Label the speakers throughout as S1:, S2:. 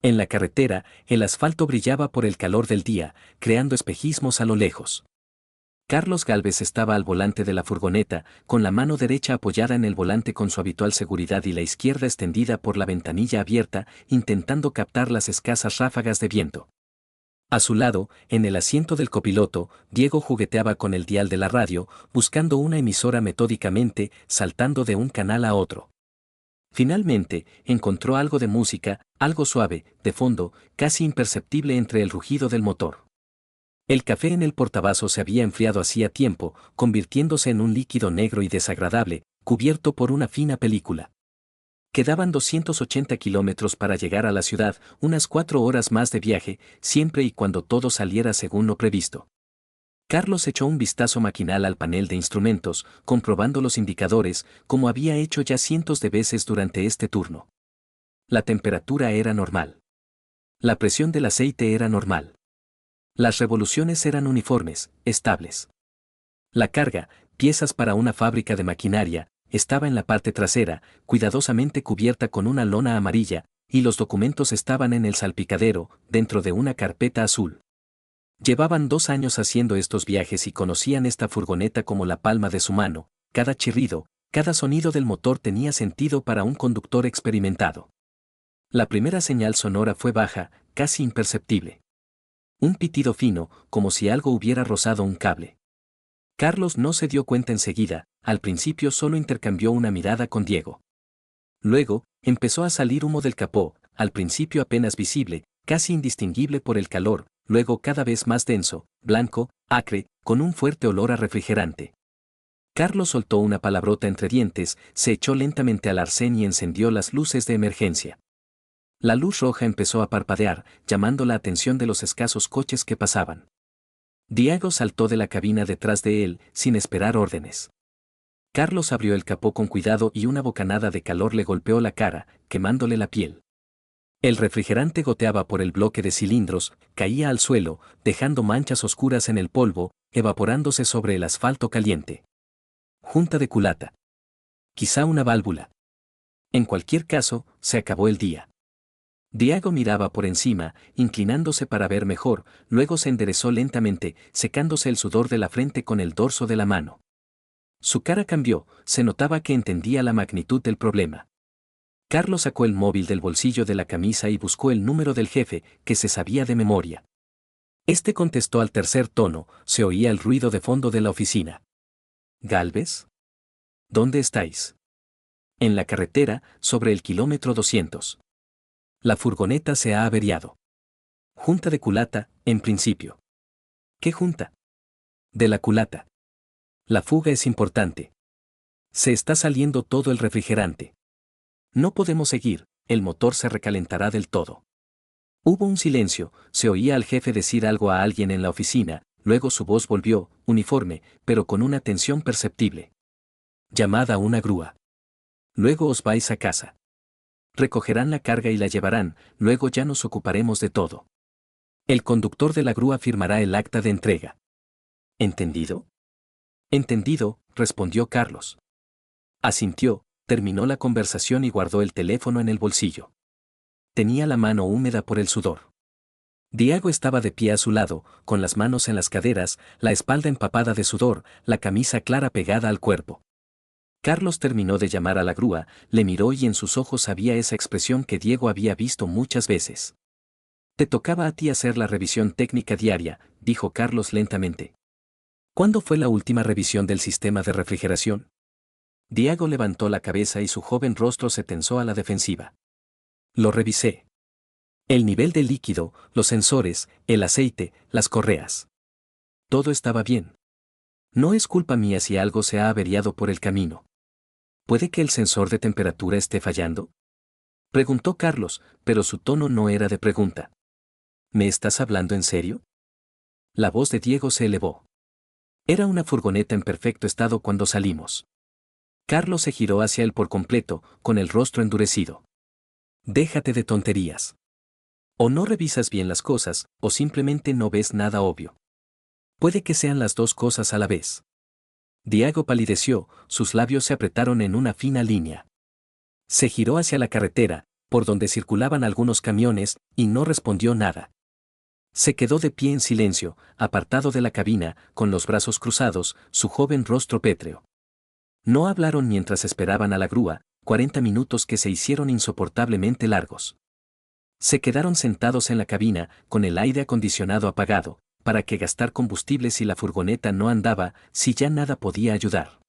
S1: En la carretera, el asfalto brillaba por el calor del día, creando espejismos a lo lejos. Carlos Gálvez estaba al volante de la furgoneta, con la mano derecha apoyada en el volante con su habitual seguridad y la izquierda extendida por la ventanilla abierta, intentando captar las escasas ráfagas de viento. A su lado, en el asiento del copiloto, Diego jugueteaba con el dial de la radio, buscando una emisora metódicamente, saltando de un canal a otro. Finalmente, encontró algo de música, algo suave, de fondo, casi imperceptible entre el rugido del motor. El café en el portavasos se había enfriado hacía tiempo, convirtiéndose en un líquido negro y desagradable, cubierto por una fina película. Quedaban 280 kilómetros para llegar a la ciudad, unas 4 horas más de viaje, siempre y cuando todo saliera según lo previsto. Carlos echó un vistazo maquinal al panel de instrumentos, comprobando los indicadores, como había hecho ya cientos de veces durante este turno. La temperatura era normal. La presión del aceite era normal. Las revoluciones eran uniformes, estables. La carga, piezas para una fábrica de maquinaria, estaba en la parte trasera, cuidadosamente cubierta con una lona amarilla, y los documentos estaban en el salpicadero, dentro de una carpeta azul. Llevaban 2 años haciendo estos viajes y conocían esta furgoneta como la palma de su mano. Cada chirrido, cada sonido del motor tenía sentido para un conductor experimentado. La primera señal sonora fue baja, casi imperceptible. Un pitido fino, como si algo hubiera rozado un cable. Carlos no se dio cuenta enseguida, al principio solo intercambió una mirada con Diego. Luego, empezó a salir humo del capó, al principio apenas visible, casi indistinguible por el calor, luego cada vez más denso, blanco, acre, con un fuerte olor a refrigerante. Carlos soltó una palabrota entre dientes, se echó lentamente al arcén y encendió las luces de emergencia. La luz roja empezó a parpadear, llamando la atención de los escasos coches que pasaban. Diego saltó de la cabina detrás de él, sin esperar órdenes. Carlos abrió el capó con cuidado y una bocanada de calor le golpeó la cara, quemándole la piel. El refrigerante goteaba por el bloque de cilindros, caía al suelo, dejando manchas oscuras en el polvo, evaporándose sobre el asfalto caliente. Junta de culata. Quizá una válvula. En cualquier caso, se acabó el día. Diego miraba por encima, inclinándose para ver mejor, luego se enderezó lentamente, secándose el sudor de la frente con el dorso de la mano. Su cara cambió, se notaba que entendía la magnitud del problema. Carlos sacó el móvil del bolsillo de la camisa y buscó el número del jefe, que se sabía de memoria. Este contestó al tercer tono, se oía el ruido de fondo de la oficina. ¿Gálvez? ¿Dónde estáis? En la carretera, sobre el kilómetro 200. La furgoneta se ha averiado. Junta de culata, en principio. ¿Qué junta? De la culata. La fuga es importante. Se está saliendo todo el refrigerante. No podemos seguir, el motor se recalentará del todo. Hubo un silencio, se oía al jefe decir algo a alguien en la oficina, luego su voz volvió, uniforme, pero con una tensión perceptible. Llamad a una grúa. Luego os vais a casa. Recogerán la carga y la llevarán, luego ya nos ocuparemos de todo. El conductor de la grúa firmará el acta de entrega. ¿Entendido? Entendido, respondió Carlos. Asintió, terminó la conversación y guardó el teléfono en el bolsillo. Tenía la mano húmeda por el sudor. Diego estaba de pie a su lado, con las manos en las caderas, la espalda empapada de sudor, la camisa clara pegada al cuerpo. Carlos terminó de llamar a la grúa, le miró y en sus ojos había esa expresión que Diego había visto muchas veces. Te tocaba a ti hacer la revisión técnica diaria, dijo Carlos lentamente. ¿Cuándo fue la última revisión del sistema de refrigeración? Diego levantó la cabeza y su joven rostro se tensó a la defensiva. Lo revisé. El nivel de líquido, los sensores, el aceite, las correas. Todo estaba bien. No es culpa mía si algo se ha averiado por el camino. ¿Puede que el sensor de temperatura esté fallando? Preguntó Carlos, pero su tono no era de pregunta. ¿Me estás hablando en serio? La voz de Diego se elevó. Era una furgoneta en perfecto estado cuando salimos. Carlos se giró hacia él por completo, con el rostro endurecido. Déjate de tonterías. O no revisas bien las cosas, o simplemente no ves nada obvio. Puede que sean las dos cosas a la vez. Diego palideció, sus labios se apretaron en una fina línea. Se giró hacia la carretera, por donde circulaban algunos camiones, y no respondió nada. Se quedó de pie en silencio, apartado de la cabina, con los brazos cruzados, su joven rostro pétreo. No hablaron mientras esperaban a la grúa, 40 minutos que se hicieron insoportablemente largos. Se quedaron sentados en la cabina, con el aire acondicionado apagado, para qué gastar combustible si la furgoneta no andaba, si ya nada podía ayudar.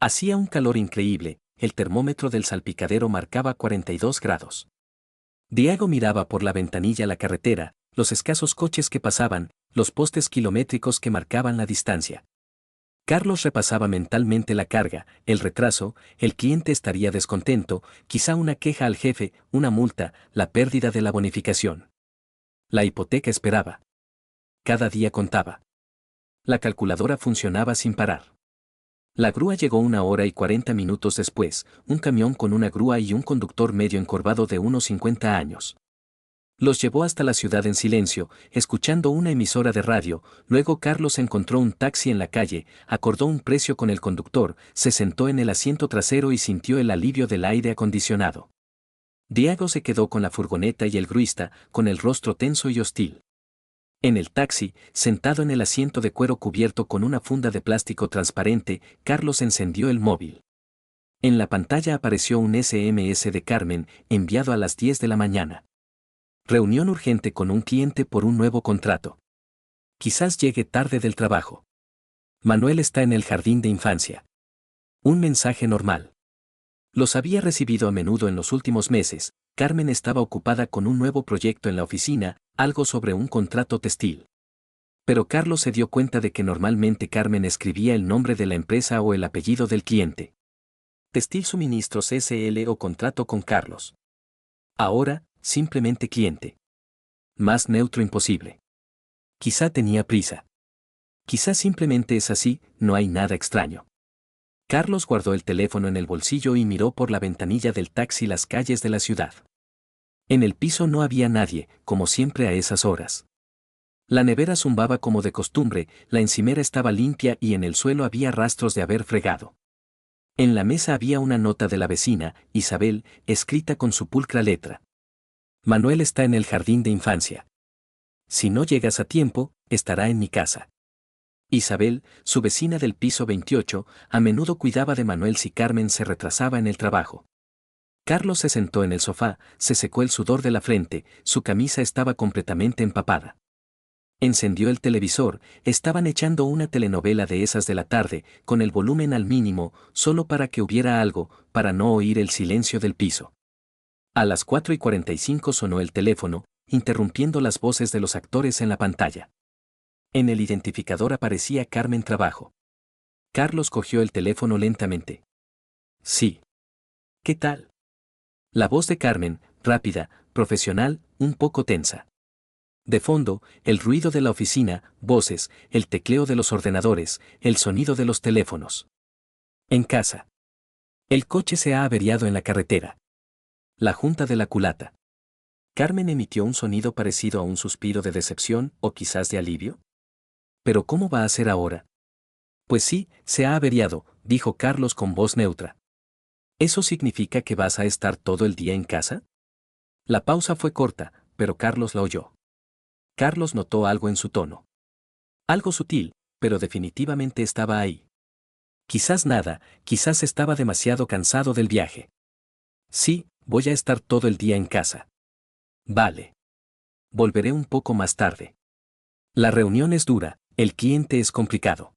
S1: Hacía un calor increíble, el termómetro del salpicadero marcaba 42 grados. Diego miraba por la ventanilla la carretera, los escasos coches que pasaban, los postes kilométricos que marcaban la distancia. Carlos repasaba mentalmente la carga, el retraso, el cliente estaría descontento, quizá una queja al jefe, una multa, la pérdida de la bonificación. La hipoteca esperaba. Cada día contaba. La calculadora funcionaba sin parar. La grúa llegó 1 hora y 40 minutos después, un camión con una grúa y un conductor medio encorvado de unos 50 años. Los llevó hasta la ciudad en silencio, escuchando una emisora de radio. Luego Carlos encontró un taxi en la calle, acordó un precio con el conductor, se sentó en el asiento trasero y sintió el alivio del aire acondicionado. Diego se quedó con la furgoneta y el gruista, con el rostro tenso y hostil. En el taxi, sentado en el asiento de cuero cubierto con una funda de plástico transparente, Carlos encendió el móvil. En la pantalla apareció un SMS de Carmen, enviado a las 10 de la mañana. Reunión urgente con un cliente por un nuevo contrato. Quizás llegue tarde del trabajo. Manuel está en el jardín de infancia. Un mensaje normal. Los había recibido a menudo en los últimos meses. Carmen estaba ocupada con un nuevo proyecto en la oficina, algo sobre un contrato textil. Pero Carlos se dio cuenta de que normalmente Carmen escribía el nombre de la empresa o el apellido del cliente. Textil Suministros SL o contrato con Carlos. Ahora, simplemente cliente. Más neutro imposible. Quizá tenía prisa. Quizá simplemente es así, no hay nada extraño. Carlos guardó el teléfono en el bolsillo y miró por la ventanilla del taxi las calles de la ciudad. En el piso no había nadie, como siempre a esas horas. La nevera zumbaba como de costumbre, la encimera estaba limpia y en el suelo había rastros de haber fregado. En la mesa había una nota de la vecina, Isabel, escrita con su pulcra letra. Manuel está en el jardín de infancia. Si no llegas a tiempo, estará en mi casa. Isabel, su vecina del piso 28, a menudo cuidaba de Manuel si Carmen se retrasaba en el trabajo. Carlos se sentó en el sofá, se secó el sudor de la frente, su camisa estaba completamente empapada. Encendió el televisor, estaban echando una telenovela de esas de la tarde, con el volumen al mínimo, solo para que hubiera algo, para no oír el silencio del piso. A las 4:45 sonó el teléfono, interrumpiendo las voces de los actores en la pantalla. En el identificador aparecía Carmen Trabajo. Carlos cogió el teléfono lentamente. Sí. ¿Qué tal? La voz de Carmen, rápida, profesional, un poco tensa. De fondo, el ruido de la oficina, voces, el tecleo de los ordenadores, el sonido de los teléfonos. En casa. El coche se ha averiado en la carretera. La junta de la culata. Carmen emitió un sonido parecido a un suspiro de decepción o quizás de alivio. ¿Pero cómo va a ser ahora? Pues sí, se ha averiado, dijo Carlos con voz neutra. ¿Eso significa que vas a estar todo el día en casa? La pausa fue corta, pero Carlos la oyó. Carlos notó algo en su tono. Algo sutil, pero definitivamente estaba ahí. Quizás nada, quizás estaba demasiado cansado del viaje. Sí, voy a estar todo el día en casa. Vale. Volveré un poco más tarde. La reunión es dura, el cliente es complicado.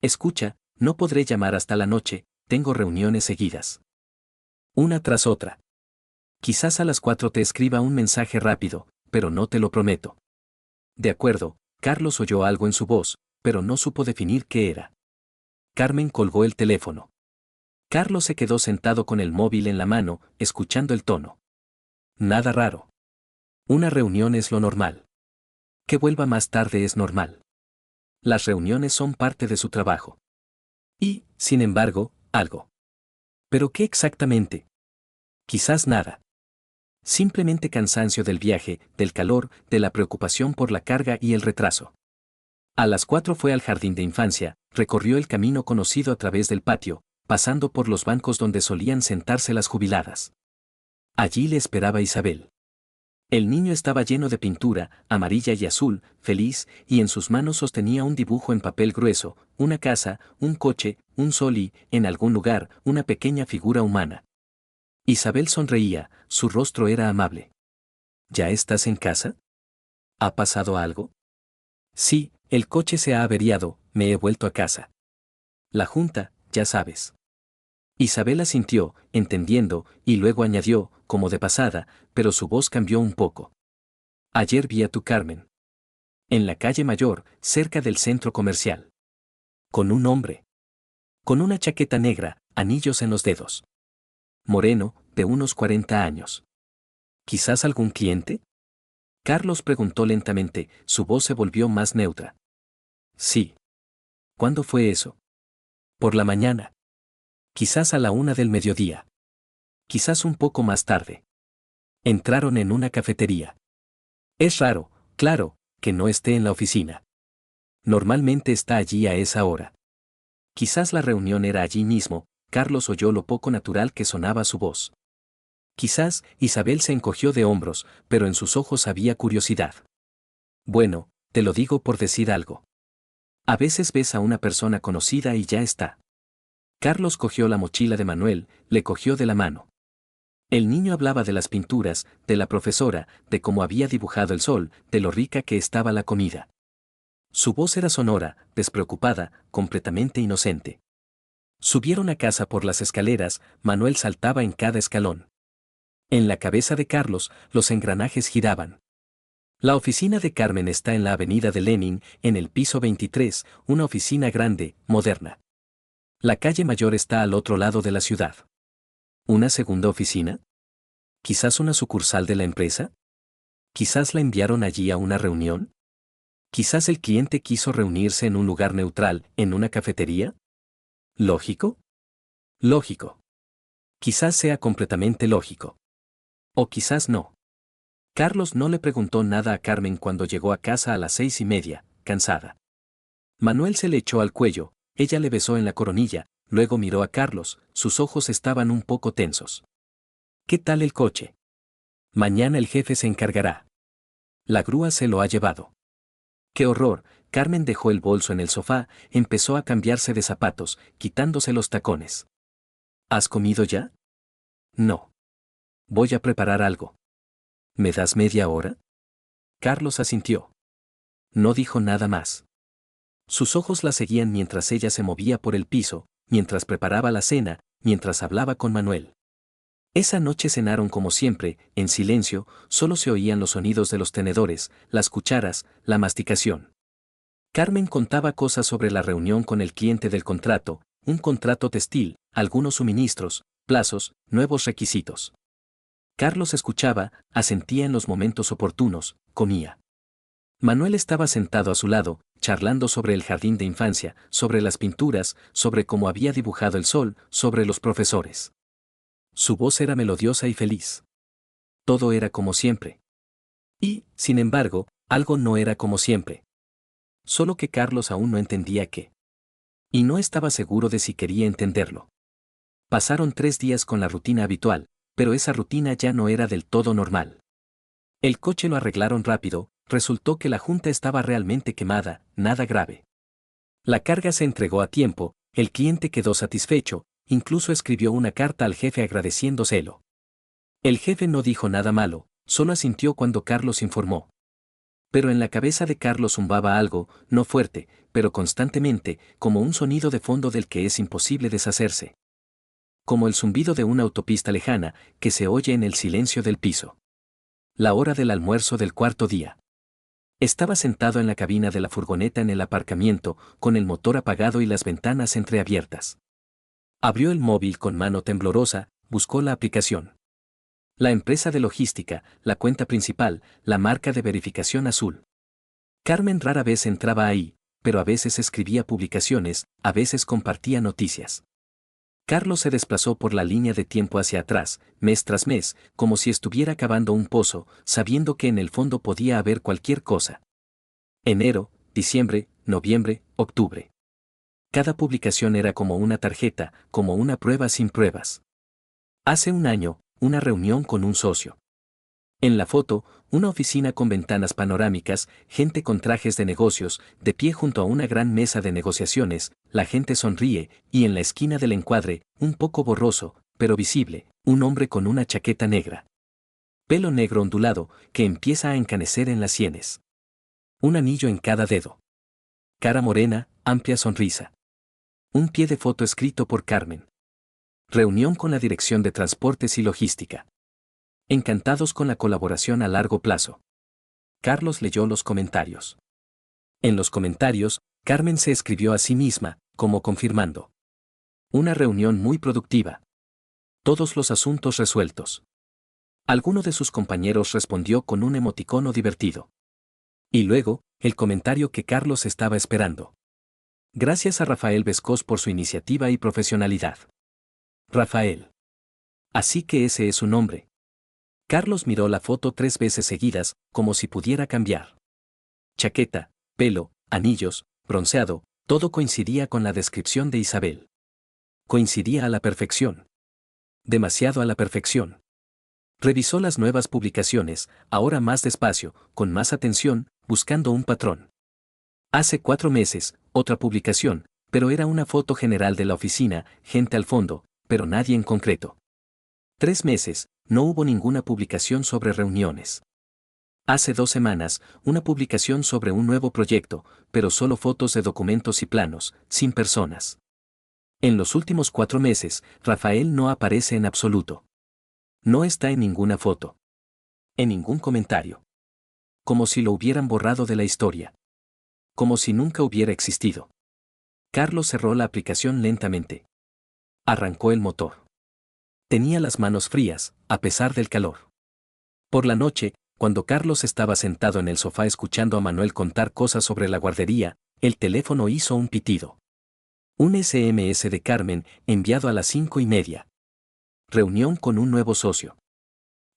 S1: Escucha, no podré llamar hasta la noche, tengo reuniones seguidas. Una tras otra. Quizás a las 4 te escriba un mensaje rápido, pero no te lo prometo. De acuerdo, Carlos oyó algo en su voz, pero no supo definir qué era. Carmen colgó el teléfono. Carlos se quedó sentado con el móvil en la mano, escuchando el tono. Nada raro. Una reunión es lo normal. Que vuelva más tarde es normal. Las reuniones son parte de su trabajo. Y, sin embargo, algo. ¿Pero qué exactamente? Quizás nada. Simplemente cansancio del viaje, del calor, de la preocupación por la carga y el retraso. A las 4 fue al jardín de infancia, recorrió el camino conocido a través del patio, pasando por los bancos donde solían sentarse las jubiladas. Allí le esperaba Isabel. El niño estaba lleno de pintura, amarilla y azul, feliz, y en sus manos sostenía un dibujo en papel grueso, una casa, un coche, un sol y, en algún lugar, una pequeña figura humana. Isabel sonreía, su rostro era amable. ¿Ya estás en casa? ¿Ha pasado algo? Sí, el coche se ha averiado, me he vuelto a casa. La junta, ya sabes. Isabel asintió, entendiendo, y luego añadió, como de pasada, pero su voz cambió un poco. Ayer vi a tu Carmen. En la calle Mayor, cerca del centro comercial. Con un hombre. Con una chaqueta negra, anillos en los dedos. Moreno, de unos 40 años. ¿Quizás algún cliente? Carlos preguntó lentamente, su voz se volvió más neutra. Sí. ¿Cuándo fue eso? Por la mañana. Quizás a la 1 del mediodía. Quizás un poco más tarde. Entraron en una cafetería. Es raro, claro, que no esté en la oficina. Normalmente está allí a esa hora. Quizás la reunión era allí mismo, Carlos oyó lo poco natural que sonaba su voz. Quizás Isabel se encogió de hombros, pero en sus ojos había curiosidad. Bueno, te lo digo por decir algo. A veces ves a una persona conocida y ya está. Carlos cogió la mochila de Manuel, le cogió de la mano. El niño hablaba de las pinturas, de la profesora, de cómo había dibujado el sol, de lo rica que estaba la comida. Su voz era sonora, despreocupada, completamente inocente. Subieron a casa por las escaleras, Manuel saltaba en cada escalón. En la cabeza de Carlos, los engranajes giraban. La oficina de Carmen está en la avenida de Lenin, en el piso 23, una oficina grande, moderna. La calle Mayor está al otro lado de la ciudad. ¿Una segunda oficina? ¿Quizás una sucursal de la empresa? ¿Quizás la enviaron allí a una reunión? ¿Quizás el cliente quiso reunirse en un lugar neutral, en una cafetería? ¿Lógico? Lógico. Quizás sea completamente lógico. O quizás no. Carlos no le preguntó nada a Carmen cuando llegó a casa a las 6:30, cansada. Manuel se le echó al cuello, ella le besó en la coronilla, luego miró a Carlos, sus ojos estaban un poco tensos. ¿Qué tal el coche? Mañana el jefe se encargará. La grúa se lo ha llevado. ¡Qué horror! Carmen dejó el bolso en el sofá, empezó a cambiarse de zapatos, quitándose los tacones. ¿Has comido ya? No. Voy a preparar algo. ¿Me das media hora? Carlos asintió. No dijo nada más. Sus ojos la seguían mientras ella se movía por el piso, mientras preparaba la cena, mientras hablaba con Manuel. Esa noche cenaron como siempre, en silencio, solo se oían los sonidos de los tenedores, las cucharas, la masticación. Carmen contaba cosas sobre la reunión con el cliente del contrato, un contrato textil, algunos suministros, plazos, nuevos requisitos. Carlos escuchaba, asentía en los momentos oportunos, comía. Manuel estaba sentado a su lado, charlando sobre el jardín de infancia, sobre las pinturas, sobre cómo había dibujado el sol, sobre los profesores. Su voz era melodiosa y feliz. Todo era como siempre. Y, sin embargo, algo no era como siempre. Solo que Carlos aún no entendía qué. Y no estaba seguro de si quería entenderlo. Pasaron 3 días con la rutina habitual, pero esa rutina ya no era del todo normal. El coche lo arreglaron rápido, resultó que la junta estaba realmente quemada, nada grave. La carga se entregó a tiempo, el cliente quedó satisfecho, incluso escribió una carta al jefe agradeciéndoselo. El jefe no dijo nada malo, solo asintió cuando Carlos informó. Pero en la cabeza de Carlos zumbaba algo, no fuerte, pero constantemente, como un sonido de fondo del que es imposible deshacerse. Como el zumbido de una autopista lejana, que se oye en el silencio del piso. La hora del almuerzo del cuarto día. Estaba sentado en la cabina de la furgoneta en el aparcamiento, con el motor apagado y las ventanas entreabiertas. Abrió el móvil con mano temblorosa, buscó la aplicación. La empresa de logística, la cuenta principal, la marca de verificación azul. Carmen rara vez entraba ahí, pero a veces escribía publicaciones, a veces compartía noticias. Carlos se desplazó por la línea de tiempo hacia atrás, mes tras mes, como si estuviera cavando un pozo, sabiendo que en el fondo podía haber cualquier cosa. Enero, diciembre, noviembre, octubre. Cada publicación era como una tarjeta, como una prueba sin pruebas. Hace un año, una reunión con un socio. En la foto, una oficina con ventanas panorámicas, gente con trajes de negocios, de pie junto a una gran mesa de negociaciones, la gente sonríe, y en la esquina del encuadre, un poco borroso, pero visible, un hombre con una chaqueta negra. Pelo negro ondulado, que empieza a encanecer en las sienes. Un anillo en cada dedo. Cara morena, amplia sonrisa. Un pie de foto escrito por Carmen. Reunión con la Dirección de Transportes y Logística. Encantados con la colaboración a largo plazo. Carlos leyó los comentarios. En los comentarios, Carmen se escribió a sí misma, como confirmando. Una reunión muy productiva. Todos los asuntos resueltos. Alguno de sus compañeros respondió con un emoticono divertido. Y luego, el comentario que Carlos estaba esperando. Gracias a Rafael Bescós por su iniciativa y profesionalidad. Rafael. Así que ese es su nombre. Carlos miró la foto 3 veces seguidas, como si pudiera cambiar. Chaqueta, pelo, anillos, bronceado, todo coincidía con la descripción de Isabel. Coincidía a la perfección. Demasiado a la perfección. Revisó las nuevas publicaciones, ahora más despacio, con más atención, buscando un patrón. Hace 4 meses, otra publicación, pero era una foto general de la oficina, gente al fondo, pero nadie en concreto. 3 meses, no hubo ninguna publicación sobre reuniones. Hace 2 semanas, una publicación sobre un nuevo proyecto, pero solo fotos de documentos y planos, sin personas. En los últimos 4 meses, Rafael no aparece en absoluto. No está en ninguna foto. En ningún comentario. Como si lo hubieran borrado de la historia. Como si nunca hubiera existido. Carlos cerró la aplicación lentamente. Arrancó el motor. Tenía las manos frías, a pesar del calor. Por la noche, cuando Carlos estaba sentado en el sofá escuchando a Manuel contar cosas sobre la guardería, el teléfono hizo un pitido. Un SMS de Carmen, enviado a las 5:30. Reunión con un nuevo socio.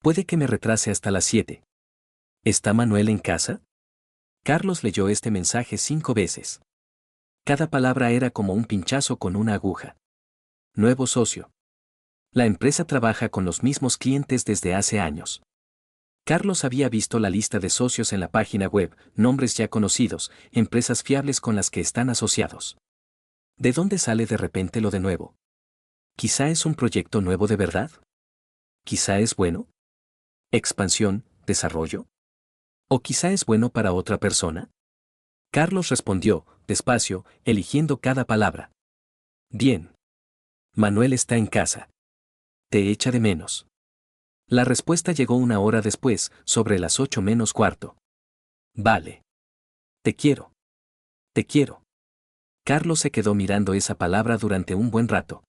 S1: Puede que me retrase hasta las 7. ¿Está Manuel en casa? Carlos leyó este mensaje 5 veces. Cada palabra era como un pinchazo con una aguja. Nuevo socio. La empresa trabaja con los mismos clientes desde hace años. Carlos había visto la lista de socios en la página web, nombres ya conocidos, empresas fiables con las que están asociados. ¿De dónde sale de repente lo de nuevo? ¿Quizá es un proyecto nuevo de verdad? ¿Quizá es bueno? ¿Expansión, desarrollo? ¿O quizá es bueno para otra persona? Carlos respondió, despacio, eligiendo cada palabra. Bien. Manuel está en casa. Te echa de menos. La respuesta llegó 1 hora después, sobre las 8 menos cuarto. Vale. Te quiero. Te quiero. Carlos se quedó mirando esa palabra durante un buen rato.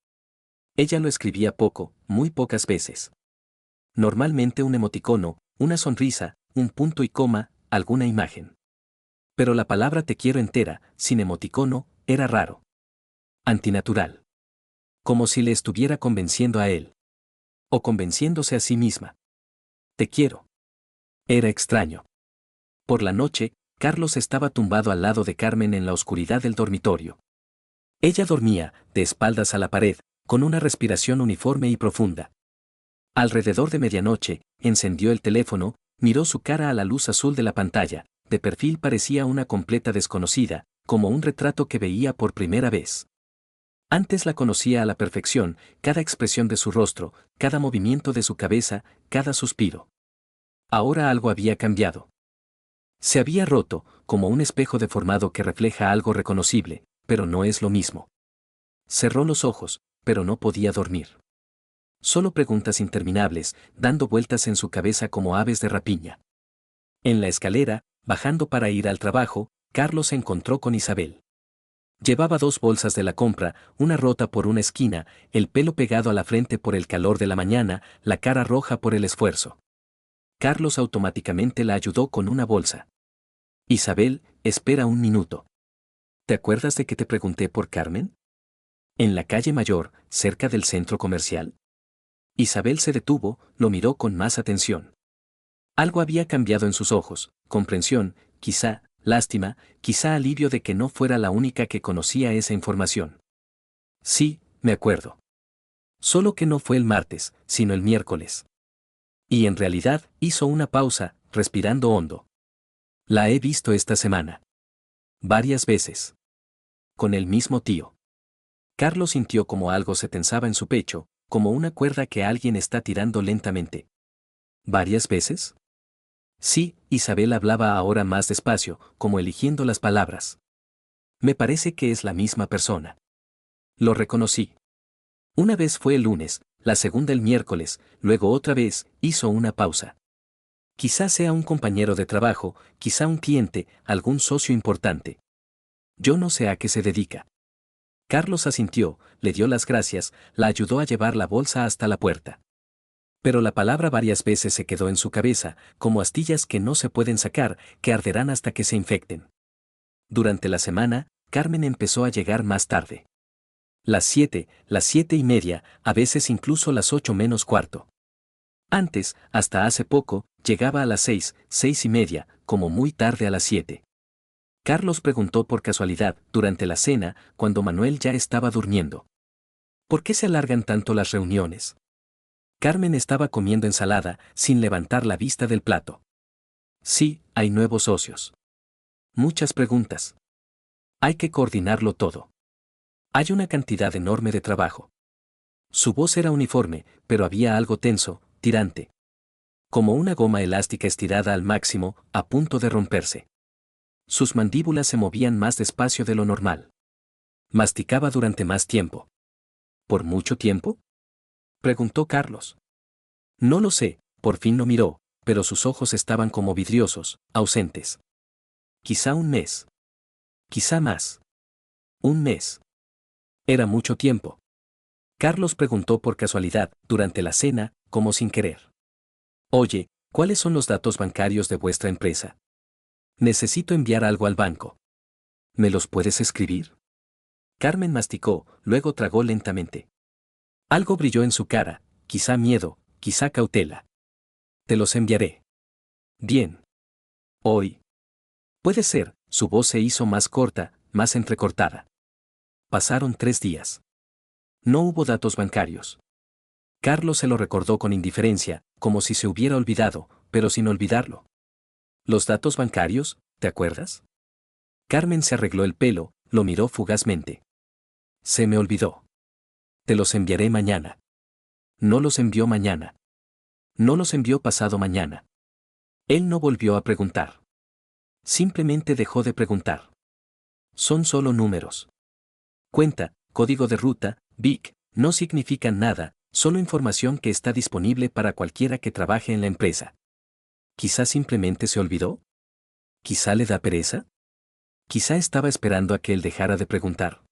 S1: Ella lo escribía poco, muy pocas veces. Normalmente un emoticono, una sonrisa, un punto y coma, alguna imagen. Pero la palabra te quiero entera, sin emoticono, era raro. Antinatural. Como si le estuviera convenciendo a él. O convenciéndose a sí misma. Te quiero. Era extraño. Por la noche, Carlos estaba tumbado al lado de Carmen en la oscuridad del dormitorio. Ella dormía, de espaldas a la pared, con una respiración uniforme y profunda. Alrededor de medianoche, encendió el teléfono, miró su cara a la luz azul de la pantalla, de perfil parecía una completa desconocida, como un retrato que veía por primera vez. Antes la conocía a la perfección, cada expresión de su rostro, cada movimiento de su cabeza, cada suspiro. Ahora algo había cambiado. Se había roto, como un espejo deformado que refleja algo reconocible, pero no es lo mismo. Cerró los ojos, pero no podía dormir. Solo preguntas interminables, dando vueltas en su cabeza como aves de rapiña. En la escalera, bajando para ir al trabajo, Carlos se encontró con Isabel. Llevaba 2 bolsas de la compra, una rota por una esquina, el pelo pegado a la frente por el calor de la mañana, la cara roja por el esfuerzo. Carlos automáticamente la ayudó con una bolsa. Isabel, espera un minuto. ¿Te acuerdas de que te pregunté por Carmen? En la calle Mayor, cerca del centro comercial. Isabel se detuvo, lo miró con más atención. Algo había cambiado en sus ojos, comprensión, quizá, lástima, quizá alivio de que no fuera la única que conocía esa información. Sí, me acuerdo. Solo que no fue el martes, sino el miércoles. Y en realidad, hizo una pausa, respirando hondo. La he visto esta semana. Varias veces. Con el mismo tío. Carlos sintió como algo se tensaba en su pecho, como una cuerda que alguien está tirando lentamente. ¿Varias veces? Sí, Isabel hablaba ahora más despacio, como eligiendo las palabras. Me parece que es la misma persona. Lo reconocí. Una vez fue el lunes, la segunda el miércoles, luego otra vez, hizo una pausa. Quizá sea un compañero de trabajo, quizá un cliente, algún socio importante. Yo no sé a qué se dedica. Carlos asintió, le dio las gracias, la ayudó a llevar la bolsa hasta la puerta. Pero la palabra varias veces se quedó en su cabeza, como astillas que no se pueden sacar, que arderán hasta que se infecten. Durante la semana, Carmen empezó a llegar más tarde. Las 7:30, a veces incluso las 8 menos cuarto. Antes, hasta hace poco, llegaba a las 6:30, como muy tarde a las 7. Carlos preguntó por casualidad, durante la cena, cuando Manuel ya estaba durmiendo. ¿Por qué se alargan tanto las reuniones? Carmen estaba comiendo ensalada, sin levantar la vista del plato. Sí, hay nuevos socios. Muchas preguntas. Hay que coordinarlo todo. Hay una cantidad enorme de trabajo. Su voz era uniforme, pero había algo tenso, tirante. Como una goma elástica estirada al máximo, a punto de romperse. Sus mandíbulas se movían más despacio de lo normal. Masticaba durante más tiempo. ¿Por mucho tiempo? Preguntó Carlos. No lo sé, por fin lo miró, pero sus ojos estaban como vidriosos, ausentes. Quizá un mes. Quizá más. Un mes. Era mucho tiempo. Carlos preguntó por casualidad, durante la cena, como sin querer. Oye, ¿cuáles son los datos bancarios de vuestra empresa? Necesito enviar algo al banco. ¿Me los puedes escribir? Carmen masticó, luego tragó lentamente. Algo brilló en su cara, quizá miedo, quizá cautela. Te los enviaré. Bien. Hoy. Puede ser, su voz se hizo más corta, más entrecortada. Pasaron 3 días. No hubo datos bancarios. Carlos se lo recordó con indiferencia, como si se hubiera olvidado, pero sin olvidarlo. ¿Los datos bancarios, te acuerdas? Carmen se arregló el pelo, lo miró fugazmente. Se me olvidó. Te los enviaré mañana. No los envió mañana. No los envió pasado mañana. Él no volvió a preguntar. Simplemente dejó de preguntar. Son solo números. Cuenta, código de ruta, BIC, no significan nada, solo información que está disponible para cualquiera que trabaje en la empresa. ¿Quizá simplemente se olvidó? ¿Quizá le da pereza? ¿Quizá estaba esperando a que él dejara de preguntar?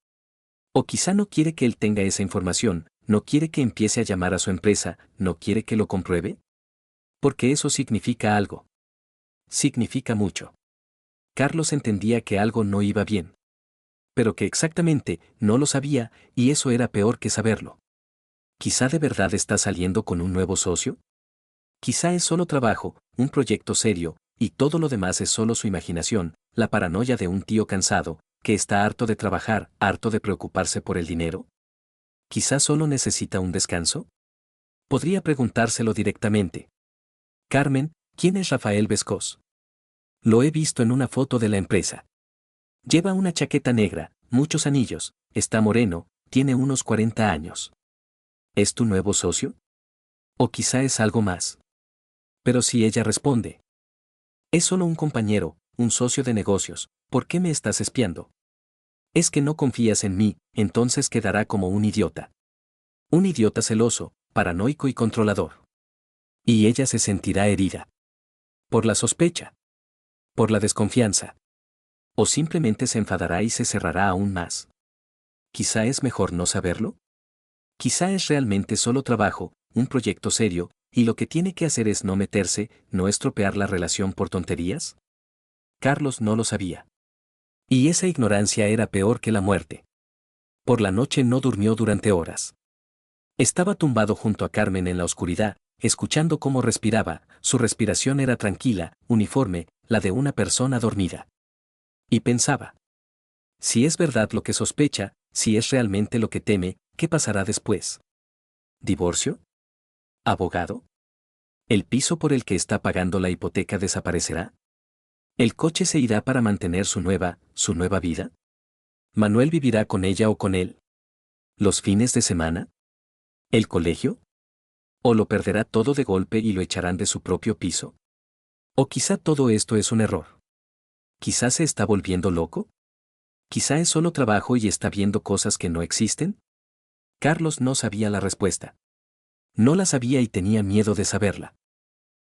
S1: ¿O quizá no quiere que él tenga esa información, no quiere que empiece a llamar a su empresa, no quiere que lo compruebe? Porque eso significa algo. Significa mucho. Carlos entendía que algo no iba bien. Pero que exactamente, no lo sabía, y eso era peor que saberlo. ¿Quizá de verdad está saliendo con un nuevo socio? Quizá es solo trabajo, un proyecto serio, y todo lo demás es solo su imaginación, la paranoia de un tío cansado, que está harto de trabajar, harto de preocuparse por el dinero. ¿Quizá solo necesita un descanso? Podría preguntárselo directamente. Carmen, ¿quién es Rafael Vescós? Lo he visto en una foto de la empresa. Lleva una chaqueta negra, muchos anillos, está moreno, tiene unos 40 años. ¿Es tu nuevo socio? ¿O quizá es algo más? Pero si ella responde. Es solo un compañero, un socio de negocios, ¿por qué me estás espiando? Es que no confías en mí, entonces quedará como un idiota. Un idiota celoso, paranoico y controlador. Y ella se sentirá herida. Por la sospecha. Por la desconfianza. O simplemente se enfadará y se cerrará aún más. Quizá es mejor no saberlo. Quizá es realmente solo trabajo, un proyecto serio, y lo que tiene que hacer es no meterse, no estropear la relación por tonterías. Carlos no lo sabía. Y esa ignorancia era peor que la muerte. Por la noche no durmió durante horas. Estaba tumbado junto a Carmen en la oscuridad, escuchando cómo respiraba, su respiración era tranquila, uniforme, la de una persona dormida. Y pensaba. Si es verdad lo que sospecha, si es realmente lo que teme, ¿qué pasará después? ¿Divorcio? ¿Abogado? ¿El piso por el que está pagando la hipoteca desaparecerá? ¿El coche se irá para mantener su nueva vida? ¿Manuel vivirá con ella o con él? ¿Los fines de semana? ¿El colegio? ¿O lo perderá todo de golpe y lo echarán de su propio piso? ¿O quizá todo esto es un error? ¿Quizá se está volviendo loco? ¿Quizá es solo trabajo y está viendo cosas que no existen? Carlos no sabía la respuesta. No la sabía y tenía miedo de saberla.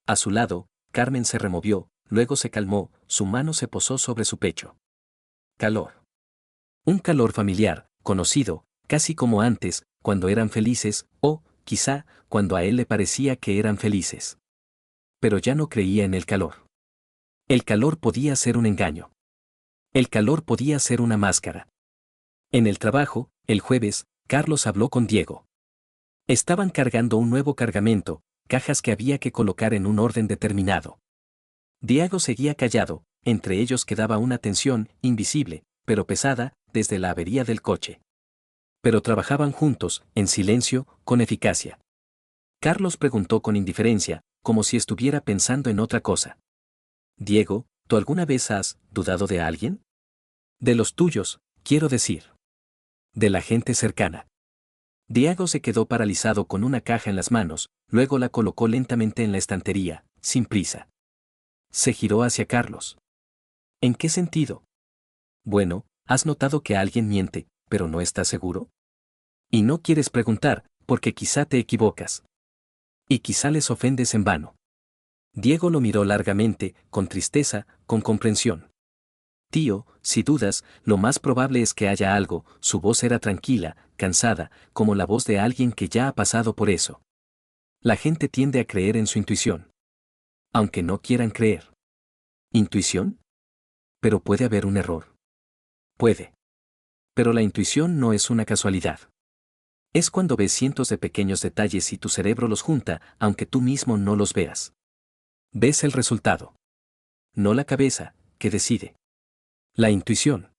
S1: A su lado, Carmen se removió, luego se calmó, su mano se posó sobre su pecho. Calor. Un calor familiar, conocido, casi como antes, cuando eran felices, o, quizá, cuando a él le parecía que eran felices. Pero ya no creía en el calor. El calor podía ser un engaño. El calor podía ser una máscara. En el trabajo, el jueves, Carlos habló con Diego. Estaban cargando un nuevo cargamento, cajas que había que colocar en un orden determinado. Diego seguía callado, entre ellos quedaba una tensión, invisible, pero pesada, desde la avería del coche. Pero trabajaban juntos, en silencio, con eficacia. Carlos preguntó con indiferencia, como si estuviera pensando en otra cosa. Diego, ¿tú alguna vez has dudado de alguien? De los tuyos, quiero decir. De la gente cercana. Diego se quedó paralizado con una caja en las manos, luego la colocó lentamente en la estantería, sin prisa. Se giró hacia Carlos. ¿En qué sentido? Bueno, has notado que alguien miente, pero no estás seguro. Y no quieres preguntar, porque quizá te equivocas. Y quizá les ofendes en vano. Diego lo miró largamente, con tristeza, con comprensión. Tío, si dudas, lo más probable es que haya algo. Su voz era tranquila, cansada, como la voz de alguien que ya ha pasado por eso. La gente tiende a creer en su intuición. Aunque no quieran creer. ¿Intuición? Pero puede haber un error. Puede. Pero la intuición no es una casualidad. Es cuando ves cientos de pequeños detalles y tu cerebro los junta, aunque tú mismo no los veas. Ves el resultado. No la cabeza, que decide. La intuición.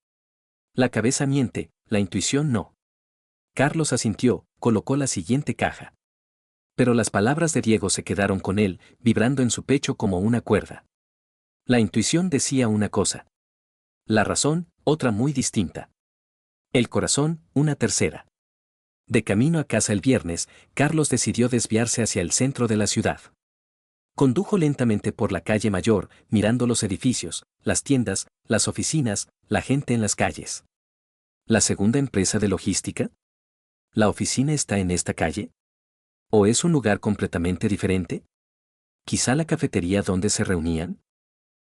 S1: La cabeza miente, la intuición no. Carlos asintió, colocó la siguiente caja. Pero las palabras de Diego se quedaron con él, vibrando en su pecho como una cuerda. La intuición decía una cosa. La razón, otra muy distinta. El corazón, una tercera. De camino a casa el viernes, Carlos decidió desviarse hacia el centro de la ciudad. Condujo lentamente por la calle mayor, mirando los edificios, las tiendas, las oficinas, la gente en las calles. ¿La segunda empresa de logística? ¿La oficina está en esta calle? ¿O es un lugar completamente diferente? ¿Quizá la cafetería donde se reunían?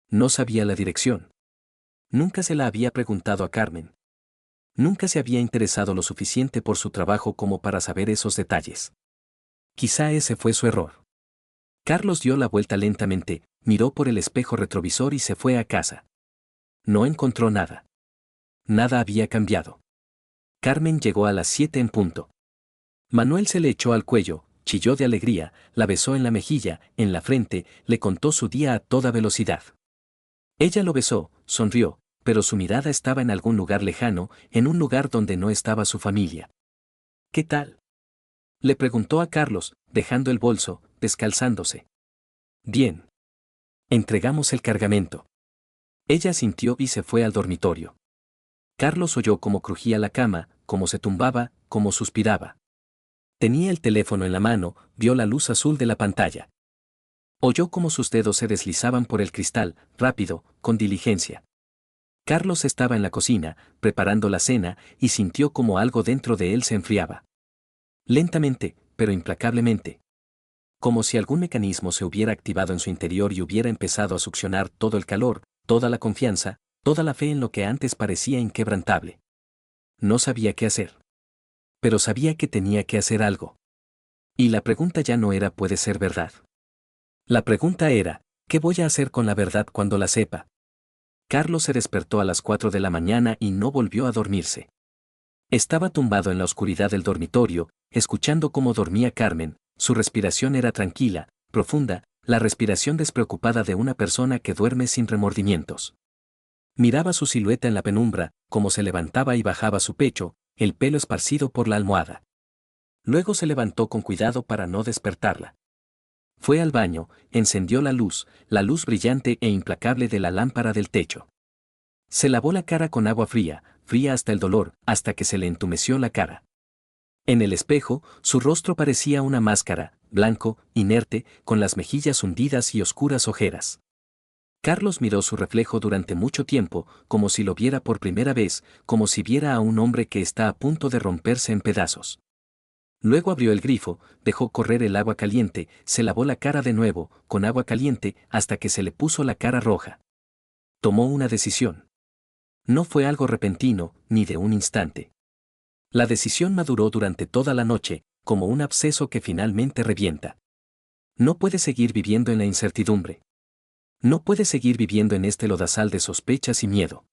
S1: No sabía la dirección. Nunca se la había preguntado a Carmen. Nunca se había interesado lo suficiente por su trabajo como para saber esos detalles. Quizá ese fue su error. Carlos dio la vuelta lentamente, miró por el espejo retrovisor y se fue a casa. No encontró nada. Nada había cambiado. Carmen llegó a las 7 en punto. Manuel se le echó al cuello, chilló de alegría, la besó en la mejilla, en la frente, le contó su día a toda velocidad. Ella lo besó, sonrió, pero su mirada estaba en algún lugar lejano, en un lugar donde no estaba su familia. ¿Qué tal? Le preguntó a Carlos, dejando el bolso, descalzándose. Bien. Entregamos el cargamento. Ella asintió y se fue al dormitorio. Carlos oyó cómo crujía la cama, cómo se tumbaba, cómo suspiraba. Tenía el teléfono en la mano, vio la luz azul de la pantalla. Oyó cómo sus dedos se deslizaban por el cristal, rápido, con diligencia. Carlos estaba en la cocina, preparando la cena, y sintió como algo dentro de él se enfriaba. Lentamente, pero implacablemente. Como si algún mecanismo se hubiera activado en su interior y hubiera empezado a succionar todo el calor, toda la confianza, toda la fe en lo que antes parecía inquebrantable. No sabía qué hacer. Pero sabía que tenía que hacer algo. Y la pregunta ya no era ¿puede ser verdad? La pregunta era, ¿qué voy a hacer con la verdad cuando la sepa? Carlos se despertó a las 4 de la mañana y no volvió a dormirse. Estaba tumbado en la oscuridad del dormitorio, escuchando cómo dormía Carmen, su respiración era tranquila, profunda, la respiración despreocupada de una persona que duerme sin remordimientos. Miraba su silueta en la penumbra, cómo se levantaba y bajaba su pecho, el pelo esparcido por la almohada. Luego se levantó con cuidado para no despertarla. Fue al baño, encendió la luz brillante e implacable de la lámpara del techo. Se lavó la cara con agua fría, fría hasta el dolor, hasta que se le entumeció la cara. En el espejo, su rostro parecía una máscara, blanco, inerte, con las mejillas hundidas y oscuras ojeras. Carlos miró su reflejo durante mucho tiempo, como si lo viera por primera vez, como si viera a un hombre que está a punto de romperse en pedazos. Luego abrió el grifo, dejó correr el agua caliente, se lavó la cara de nuevo, con agua caliente, hasta que se le puso la cara roja. Tomó una decisión. No fue algo repentino, ni de un instante. La decisión maduró durante toda la noche, como un absceso que finalmente revienta. No puede seguir viviendo en la incertidumbre. No puede seguir viviendo en este lodazal de sospechas y miedo.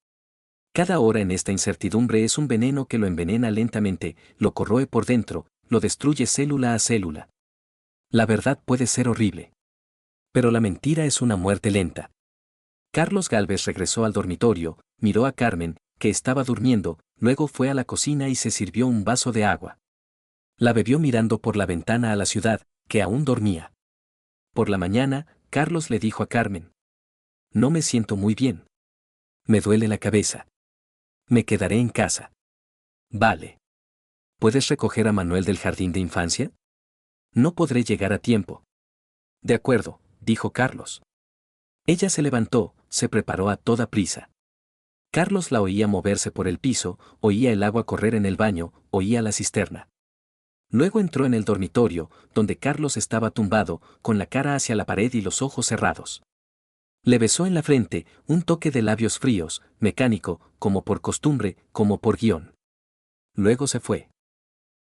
S1: Cada hora en esta incertidumbre es un veneno que lo envenena lentamente, lo corroe por dentro, lo destruye célula a célula. La verdad puede ser horrible. Pero la mentira es una muerte lenta. Carlos Gálvez regresó al dormitorio, miró a Carmen, que estaba durmiendo, luego fue a la cocina y se sirvió un vaso de agua. La bebió mirando por la ventana a la ciudad, que aún dormía. Por la mañana, Carlos le dijo a Carmen: «No me siento muy bien. Me duele la cabeza. Me quedaré en casa». «Vale. ¿Puedes recoger a Manuel del jardín de infancia?» «No podré llegar a tiempo». «De acuerdo», dijo Carlos. Ella se levantó, se preparó a toda prisa. Carlos la oía moverse por el piso, oía el agua correr en el baño, oía la cisterna. Luego entró en el dormitorio, donde Carlos estaba tumbado, con la cara hacia la pared y los ojos cerrados. Le besó en la frente, un toque de labios fríos, mecánico, como por costumbre, como por guión. Luego se fue.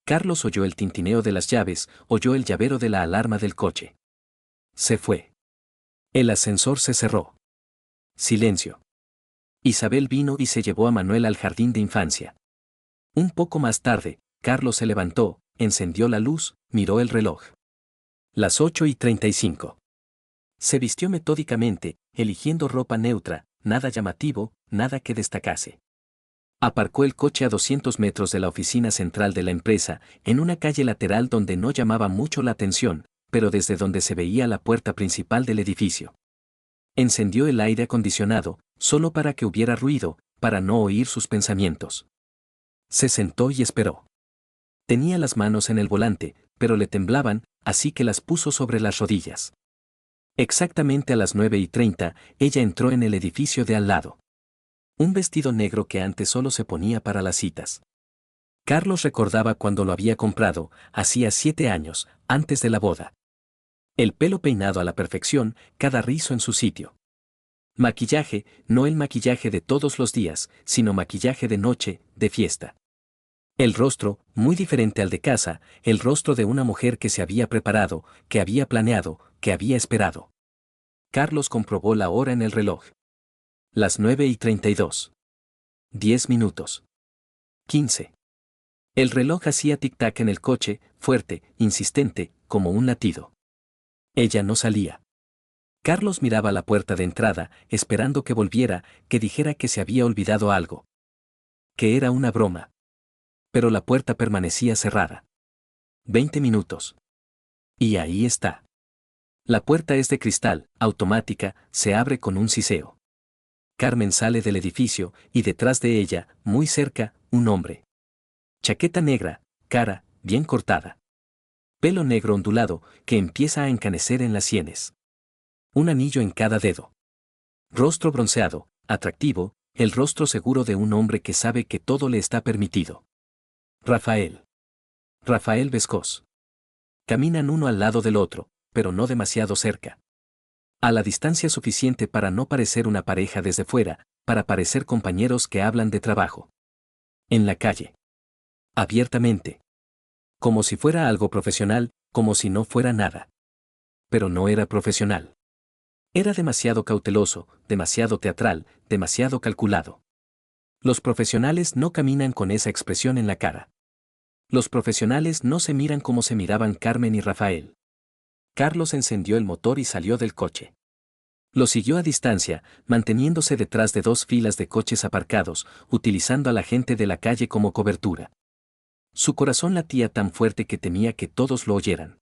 S1: Carlos oyó el tintineo de las llaves, oyó el llavero de la alarma del coche. Se fue. El ascensor se cerró. Silencio. Isabel vino y se llevó a Manuel al jardín de infancia. Un poco más tarde, Carlos se levantó, encendió la luz, miró el reloj. Las 8:35. Se vistió metódicamente, eligiendo ropa neutra, nada llamativo, nada que destacase. Aparcó el coche a 200 metros de la oficina central de la empresa, en una calle lateral donde no llamaba mucho la atención, pero desde donde se veía la puerta principal del edificio. Encendió el aire acondicionado, solo para que hubiera ruido, para no oír sus pensamientos. Se sentó y esperó. Tenía las manos en el volante, pero le temblaban, así que las puso sobre las rodillas. Exactamente a las 9:30, ella entró en el edificio de al lado. Un vestido negro que antes solo se ponía para las citas. Carlos recordaba cuando lo había comprado, hacía 7 años, antes de la boda. El pelo peinado a la perfección, cada rizo en su sitio. Maquillaje, no el maquillaje de todos los días, sino maquillaje de noche, de fiesta. El rostro, muy diferente al de casa, el rostro de una mujer que se había preparado, que había planeado, que había esperado. Carlos comprobó la hora en el reloj. Las 9:32. 10 minutos. 15. El reloj hacía tic-tac en el coche, fuerte, insistente, como un latido. Ella no salía. Carlos miraba la puerta de entrada, esperando que volviera, que dijera que se había olvidado algo. Que era una broma. Pero la puerta permanecía cerrada. 20 minutos. Y ahí está. La puerta es de cristal, automática, se abre con un siseo. Carmen sale del edificio, y detrás de ella, muy cerca, un hombre. Chaqueta negra, cara, bien cortada. Pelo negro ondulado, que empieza a encanecer en las sienes. Un anillo en cada dedo. Rostro bronceado, atractivo, el rostro seguro de un hombre que sabe que todo le está permitido. Rafael. Rafael Bescós. Caminan uno al lado del otro, pero no demasiado cerca. A la distancia suficiente para no parecer una pareja desde fuera, para parecer compañeros que hablan de trabajo. En la calle. Abiertamente. Como si fuera algo profesional, como si no fuera nada. Pero no era profesional. Era demasiado cauteloso, demasiado teatral, demasiado calculado. Los profesionales no caminan con esa expresión en la cara. Los profesionales no se miran como se miraban Carmen y Rafael. Carlos encendió el motor y salió del coche. Lo siguió a distancia, manteniéndose detrás de 2 filas de coches aparcados, utilizando a la gente de la calle como cobertura. Su corazón latía tan fuerte que temía que todos lo oyeran.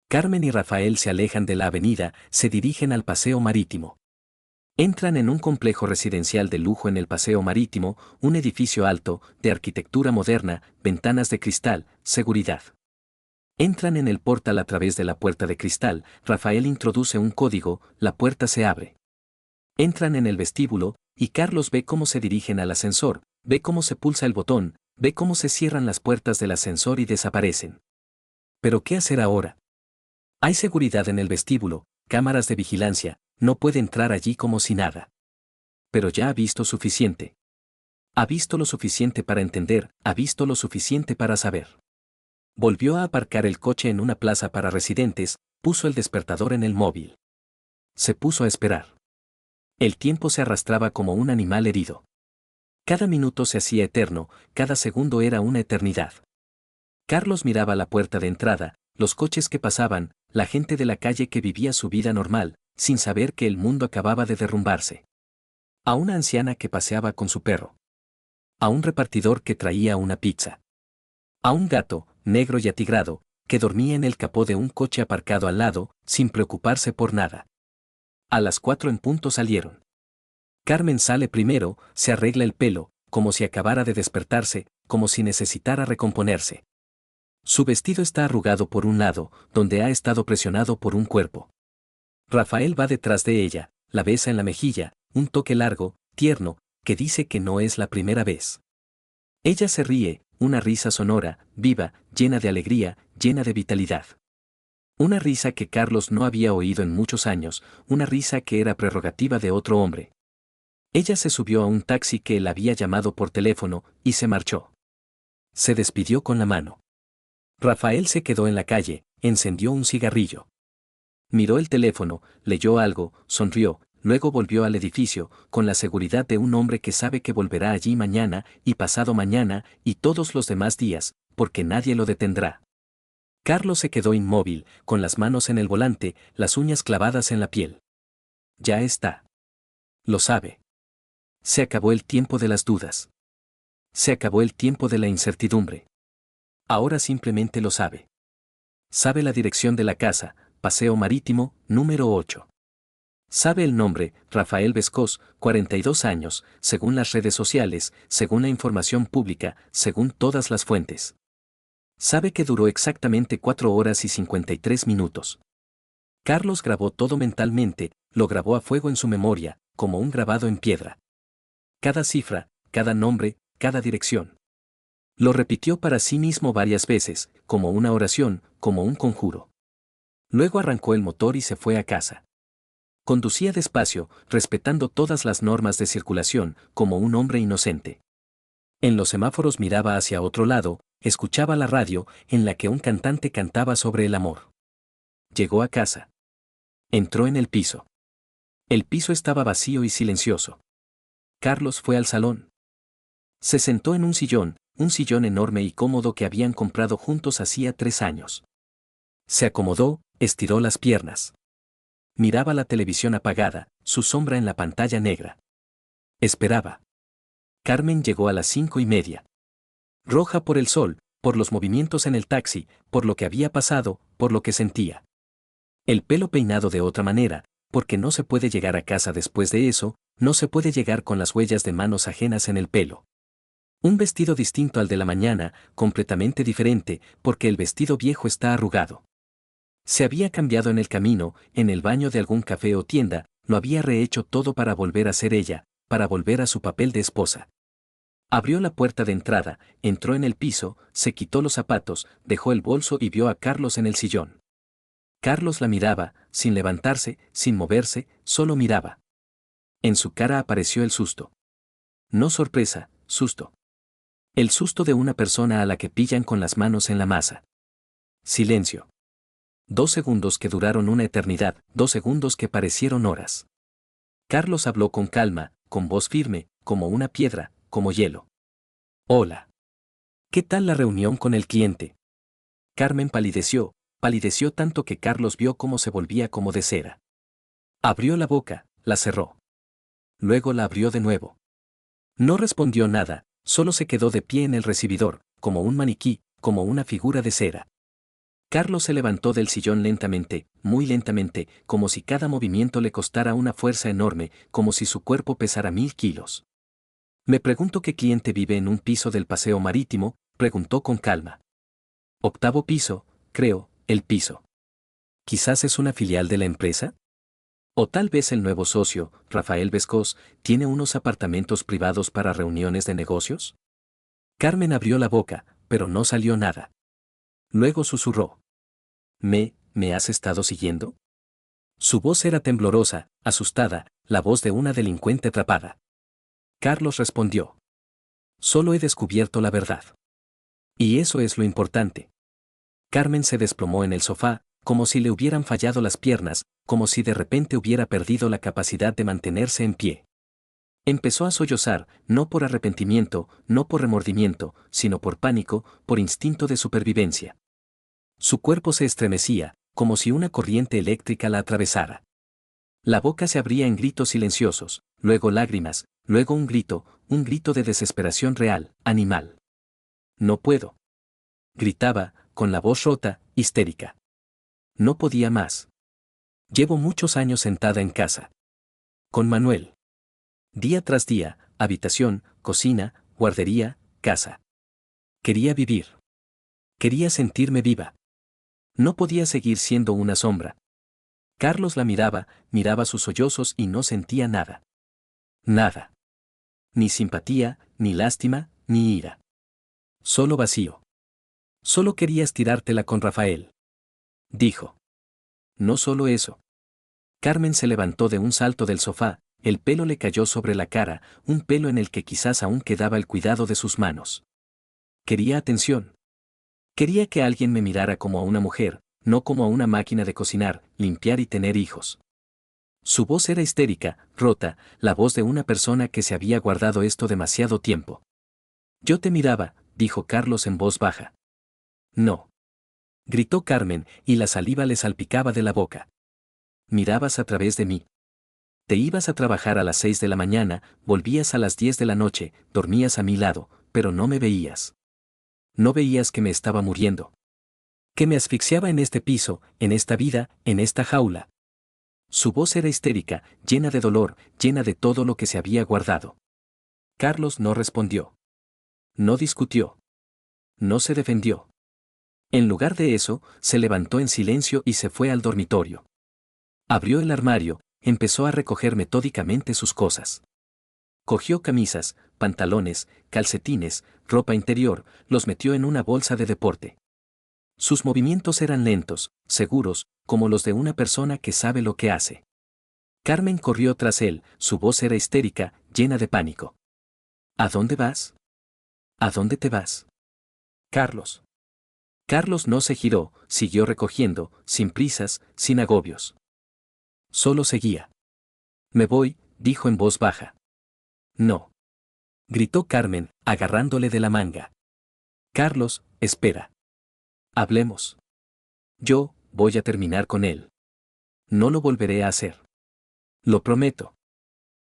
S1: Carmen y Rafael se alejan de la avenida, se dirigen al paseo marítimo. Entran en un complejo residencial de lujo en el paseo marítimo, un edificio alto, de arquitectura moderna, ventanas de cristal, seguridad. Entran en el portal a través de la puerta de cristal, Rafael introduce un código, la puerta se abre. Entran en el vestíbulo, y Carlos ve cómo se dirigen al ascensor, ve cómo se pulsa el botón, ve cómo se cierran las puertas del ascensor y desaparecen. ¿Pero qué hacer ahora? Hay seguridad en el vestíbulo, cámaras de vigilancia, no puede entrar allí como si nada. Pero ya ha visto suficiente. Ha visto lo suficiente para entender, ha visto lo suficiente para saber. Volvió a aparcar el coche en una plaza para residentes, puso el despertador en el móvil. Se puso a esperar. El tiempo se arrastraba como un animal herido. Cada minuto se hacía eterno, cada segundo era una eternidad. Carlos miraba la puerta de entrada, los coches que pasaban, la gente de la calle que vivía su vida normal, sin saber que el mundo acababa de derrumbarse. A una anciana que paseaba con su perro. A un repartidor que traía una pizza. A un gato, negro y atigrado, que dormía en el capó de un coche aparcado al lado, sin preocuparse por nada. A las 4 en punto salieron. Carmen sale primero, se arregla el pelo, como si acabara de despertarse, como si necesitara recomponerse. Su vestido está arrugado por un lado, donde ha estado presionado por un cuerpo. Rafael va detrás de ella, la besa en la mejilla, un toque largo, tierno, que dice que no es la primera vez. Ella se ríe, una risa sonora, viva, llena de alegría, llena de vitalidad. Una risa que Carlos no había oído en muchos años, una risa que era prerrogativa de otro hombre. Ella se subió a un taxi que él había llamado por teléfono, y se marchó. Se despidió con la mano. Rafael se quedó en la calle, encendió un cigarrillo. Miró el teléfono, leyó algo, sonrió, luego volvió al edificio, con la seguridad de un hombre que sabe que volverá allí mañana, y pasado mañana, y todos los demás días, porque nadie lo detendrá. Carlos se quedó inmóvil, con las manos en el volante, las uñas clavadas en la piel. Ya está. Lo sabe. Se acabó el tiempo de las dudas. Se acabó el tiempo de la incertidumbre. Ahora simplemente lo sabe. Sabe la dirección de la casa, Paseo Marítimo, número 8. Sabe el nombre, Rafael Bescós, 42 años, según las redes sociales, según la información pública, según todas las fuentes. Sabe que duró exactamente 4 horas y 53 minutos. Carlos grabó todo mentalmente, lo grabó a fuego en su memoria, como un grabado en piedra. Cada cifra, cada nombre, cada dirección. Lo repitió para sí mismo varias veces, como una oración, como un conjuro. Luego arrancó el motor y se fue a casa. Conducía despacio, respetando todas las normas de circulación, como un hombre inocente. En los semáforos miraba hacia otro lado, escuchaba la radio, en la que un cantante cantaba sobre el amor. Llegó a casa. Entró en el piso. El piso estaba vacío y silencioso. Carlos fue al salón. Se sentó en un sillón enorme y cómodo que habían comprado juntos hacía 3 años. Se acomodó, estiró las piernas. Miraba la televisión apagada, su sombra en la pantalla negra. Esperaba. Carmen llegó a las 5:30. Roja por el sol, por los movimientos en el taxi, por lo que había pasado, por lo que sentía. El pelo peinado de otra manera, porque no se puede llegar a casa después de eso, no se puede llegar con las huellas de manos ajenas en el pelo. Un vestido distinto al de la mañana, completamente diferente, porque el vestido viejo está arrugado. Se había cambiado en el camino, en el baño de algún café o tienda, lo había rehecho todo para volver a ser ella, para volver a su papel de esposa. Abrió la puerta de entrada, entró en el piso, se quitó los zapatos, dejó el bolso y vio a Carlos en el sillón. Carlos la miraba, sin levantarse, sin moverse, solo miraba. En su cara apareció el susto. No sorpresa, susto. El susto de una persona a la que pillan con las manos en la masa. Silencio. 2 segundos que duraron una eternidad, 2 segundos que parecieron horas. Carlos habló con calma, con voz firme, como una piedra, como hielo. Hola. ¿Qué tal la reunión con el cliente? Carmen palideció tanto que Carlos vio cómo se volvía como de cera. Abrió la boca, la cerró. Luego la abrió de nuevo. No respondió nada, solo se quedó de pie en el recibidor, como un maniquí, como una figura de cera. Carlos se levantó del sillón lentamente, muy lentamente, como si cada movimiento le costara una fuerza enorme, como si su cuerpo pesara 1000 kilos. Me pregunto qué cliente vive en un piso del paseo marítimo, preguntó con calma. Octavo piso, creo, el piso. Quizás es una filial de la empresa. O tal vez el nuevo socio, Rafael Vescós, tiene unos apartamentos privados para reuniones de negocios. Carmen abrió la boca, pero no salió nada. Luego susurró. ¿Me has estado siguiendo? Su voz era temblorosa, asustada, la voz de una delincuente atrapada. Carlos respondió. Solo he descubierto la verdad. Y eso es lo importante. Carmen se desplomó en el sofá, como si le hubieran fallado las piernas, como si de repente hubiera perdido la capacidad de mantenerse en pie. Empezó a sollozar, no por arrepentimiento, no por remordimiento, sino por pánico, por instinto de supervivencia. Su cuerpo se estremecía, como si una corriente eléctrica la atravesara. La boca se abría en gritos silenciosos, luego lágrimas, luego un grito de desesperación real, animal. No puedo. Gritaba, con la voz rota, histérica. No podía más. Llevo muchos años sentada en casa. Con Manuel. Día tras día, habitación, cocina, guardería, casa. Quería vivir. Quería sentirme viva. No podía seguir siendo una sombra. Carlos la miraba sus sollozos y no sentía nada. Nada. Ni simpatía, ni lástima, ni ira. Solo vacío. Solo querías tirártela con Rafael. Dijo. No solo eso. Carmen se levantó de un salto del sofá, el pelo le cayó sobre la cara, un pelo en el que quizás aún quedaba el cuidado de sus manos. Quería atención. Quería que alguien me mirara como a una mujer, no como a una máquina de cocinar, limpiar y tener hijos. Su voz era histérica, rota, la voz de una persona que se había guardado esto demasiado tiempo. Yo te miraba, dijo Carlos en voz baja. No. Gritó Carmen, y la saliva le salpicaba de la boca. Mirabas a través de mí. Te ibas a trabajar a las 6 de la mañana, volvías a las 10 de la noche, dormías a mi lado, pero no me veías. No veías que me estaba muriendo. Que me asfixiaba en este piso, en esta vida, en esta jaula. Su voz era histérica, llena de dolor, llena de todo lo que se había guardado. Carlos no respondió. No discutió. No se defendió. En lugar de eso, se levantó en silencio y se fue al dormitorio. Abrió el armario, empezó a recoger metódicamente sus cosas. Cogió camisas, pantalones, calcetines, ropa interior, los metió en una bolsa de deporte. Sus movimientos eran lentos, seguros, como los de una persona que sabe lo que hace. Carmen corrió tras él, su voz era histérica, llena de pánico. ¿A dónde vas? ¿A dónde te vas? Carlos. Carlos no se giró, siguió recogiendo, sin prisas, sin agobios. Solo seguía. Me voy, dijo en voz baja. No. Gritó Carmen, agarrándole de la manga. Carlos, espera. Hablemos. Yo, voy a terminar con él. No lo volveré a hacer. Lo prometo.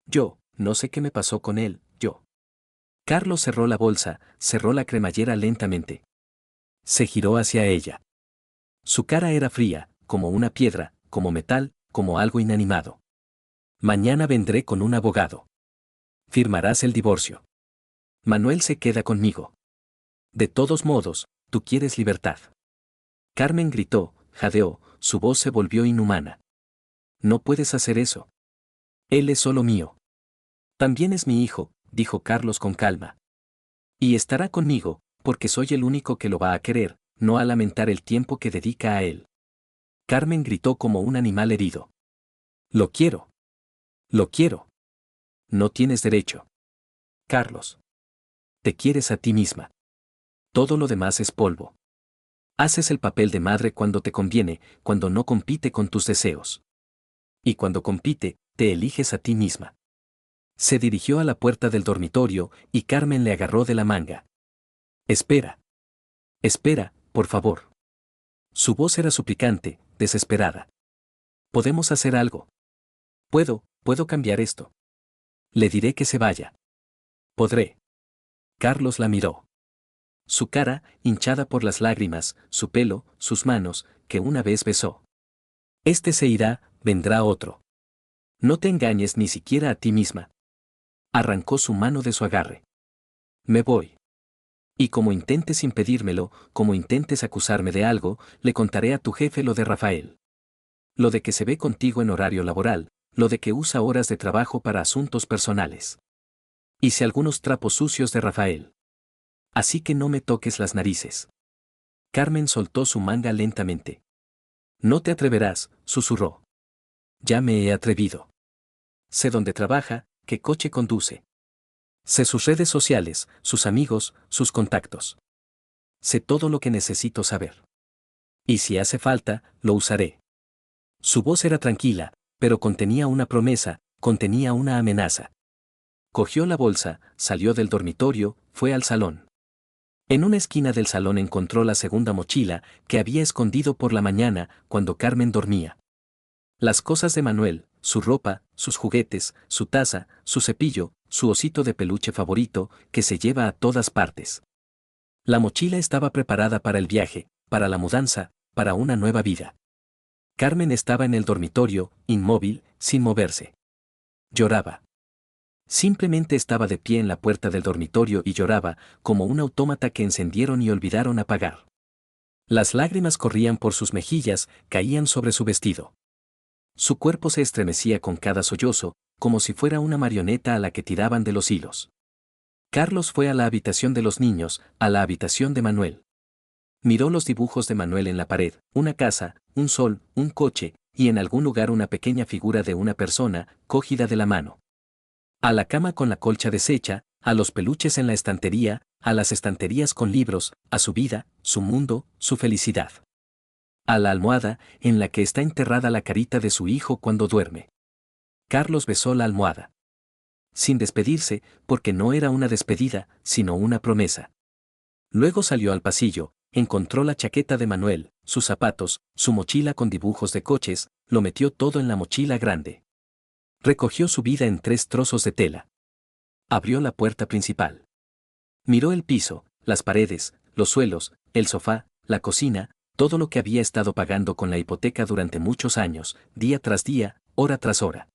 S1: Yo, no sé qué me pasó con él, yo. Carlos cerró la bolsa, cerró la cremallera lentamente. Se giró hacia ella. Su cara era fría, como una piedra, como metal, como algo inanimado. Mañana vendré con un abogado. Firmarás el divorcio. Manuel se queda conmigo. De todos modos, tú quieres libertad. Carmen gritó, jadeó, su voz se volvió inhumana. No puedes hacer eso. Él es solo mío. También es mi hijo, dijo Carlos con calma. Y estará conmigo, porque soy el único que lo va a querer, no a lamentar el tiempo que dedica a él. Carmen gritó como un animal herido. Lo quiero. Lo quiero. No tienes derecho. Carlos. Te quieres a ti misma. Todo lo demás es polvo. Haces el papel de madre cuando te conviene, cuando no compite con tus deseos. Y cuando compite, te eliges a ti misma. Se dirigió a la puerta del dormitorio y Carmen le agarró de la manga. Espera. Espera, por favor. Su voz era suplicante, desesperada. Podemos hacer algo. Puedo cambiar esto. Le diré que se vaya. Podré. Carlos la miró. Su cara, hinchada por las lágrimas, su pelo, sus manos, que una vez besó. Este se irá, vendrá otro. No te engañes ni siquiera a ti misma. Arrancó su mano de su agarre. Me voy. Y como intentes impedírmelo, como intentes acusarme de algo, le contaré a tu jefe lo de Rafael. Lo de que se ve contigo en horario laboral, lo de que usa horas de trabajo para asuntos personales. Hice algunos trapos sucios de Rafael. Así que no me toques las narices. Carmen soltó su manga lentamente. No te atreverás, susurró. Ya me he atrevido. Sé dónde trabaja, qué coche conduce. Sé sus redes sociales, sus amigos, sus contactos. Sé todo lo que necesito saber. Y si hace falta, lo usaré. Su voz era tranquila, pero contenía una promesa, contenía una amenaza. Cogió la bolsa, salió del dormitorio, fue al salón. En una esquina del salón encontró la segunda mochila, que había escondido por la mañana, cuando Carmen dormía. Las cosas de Manuel, su ropa, sus juguetes, su taza, su cepillo, su osito de peluche favorito, que se lleva a todas partes. La mochila estaba preparada para el viaje, para la mudanza, para una nueva vida. Carmen estaba en el dormitorio, inmóvil, sin moverse. Lloraba. Simplemente estaba de pie en la puerta del dormitorio y lloraba, como un autómata que encendieron y olvidaron apagar. Las lágrimas corrían por sus mejillas, caían sobre su vestido. Su cuerpo se estremecía con cada sollozo, como si fuera una marioneta a la que tiraban de los hilos. Carlos fue a la habitación de los niños, a la habitación de Manuel. Miró los dibujos de Manuel en la pared, una casa, un sol, un coche, y en algún lugar una pequeña figura de una persona, cogida de la mano. A la cama con la colcha deshecha, a los peluches en la estantería, a las estanterías con libros, a su vida, su mundo, su felicidad. A la almohada, en la que está enterrada la carita de su hijo cuando duerme. Carlos besó la almohada. Sin despedirse, porque no era una despedida, sino una promesa. Luego salió al pasillo, encontró la chaqueta de Manuel, sus zapatos, su mochila con dibujos de coches, lo metió todo en la mochila grande. Recogió su vida en 3 trozos de tela. Abrió la puerta principal. Miró el piso, las paredes, los suelos, el sofá, la cocina, todo lo que había estado pagando con la hipoteca durante muchos años, día tras día, hora tras hora.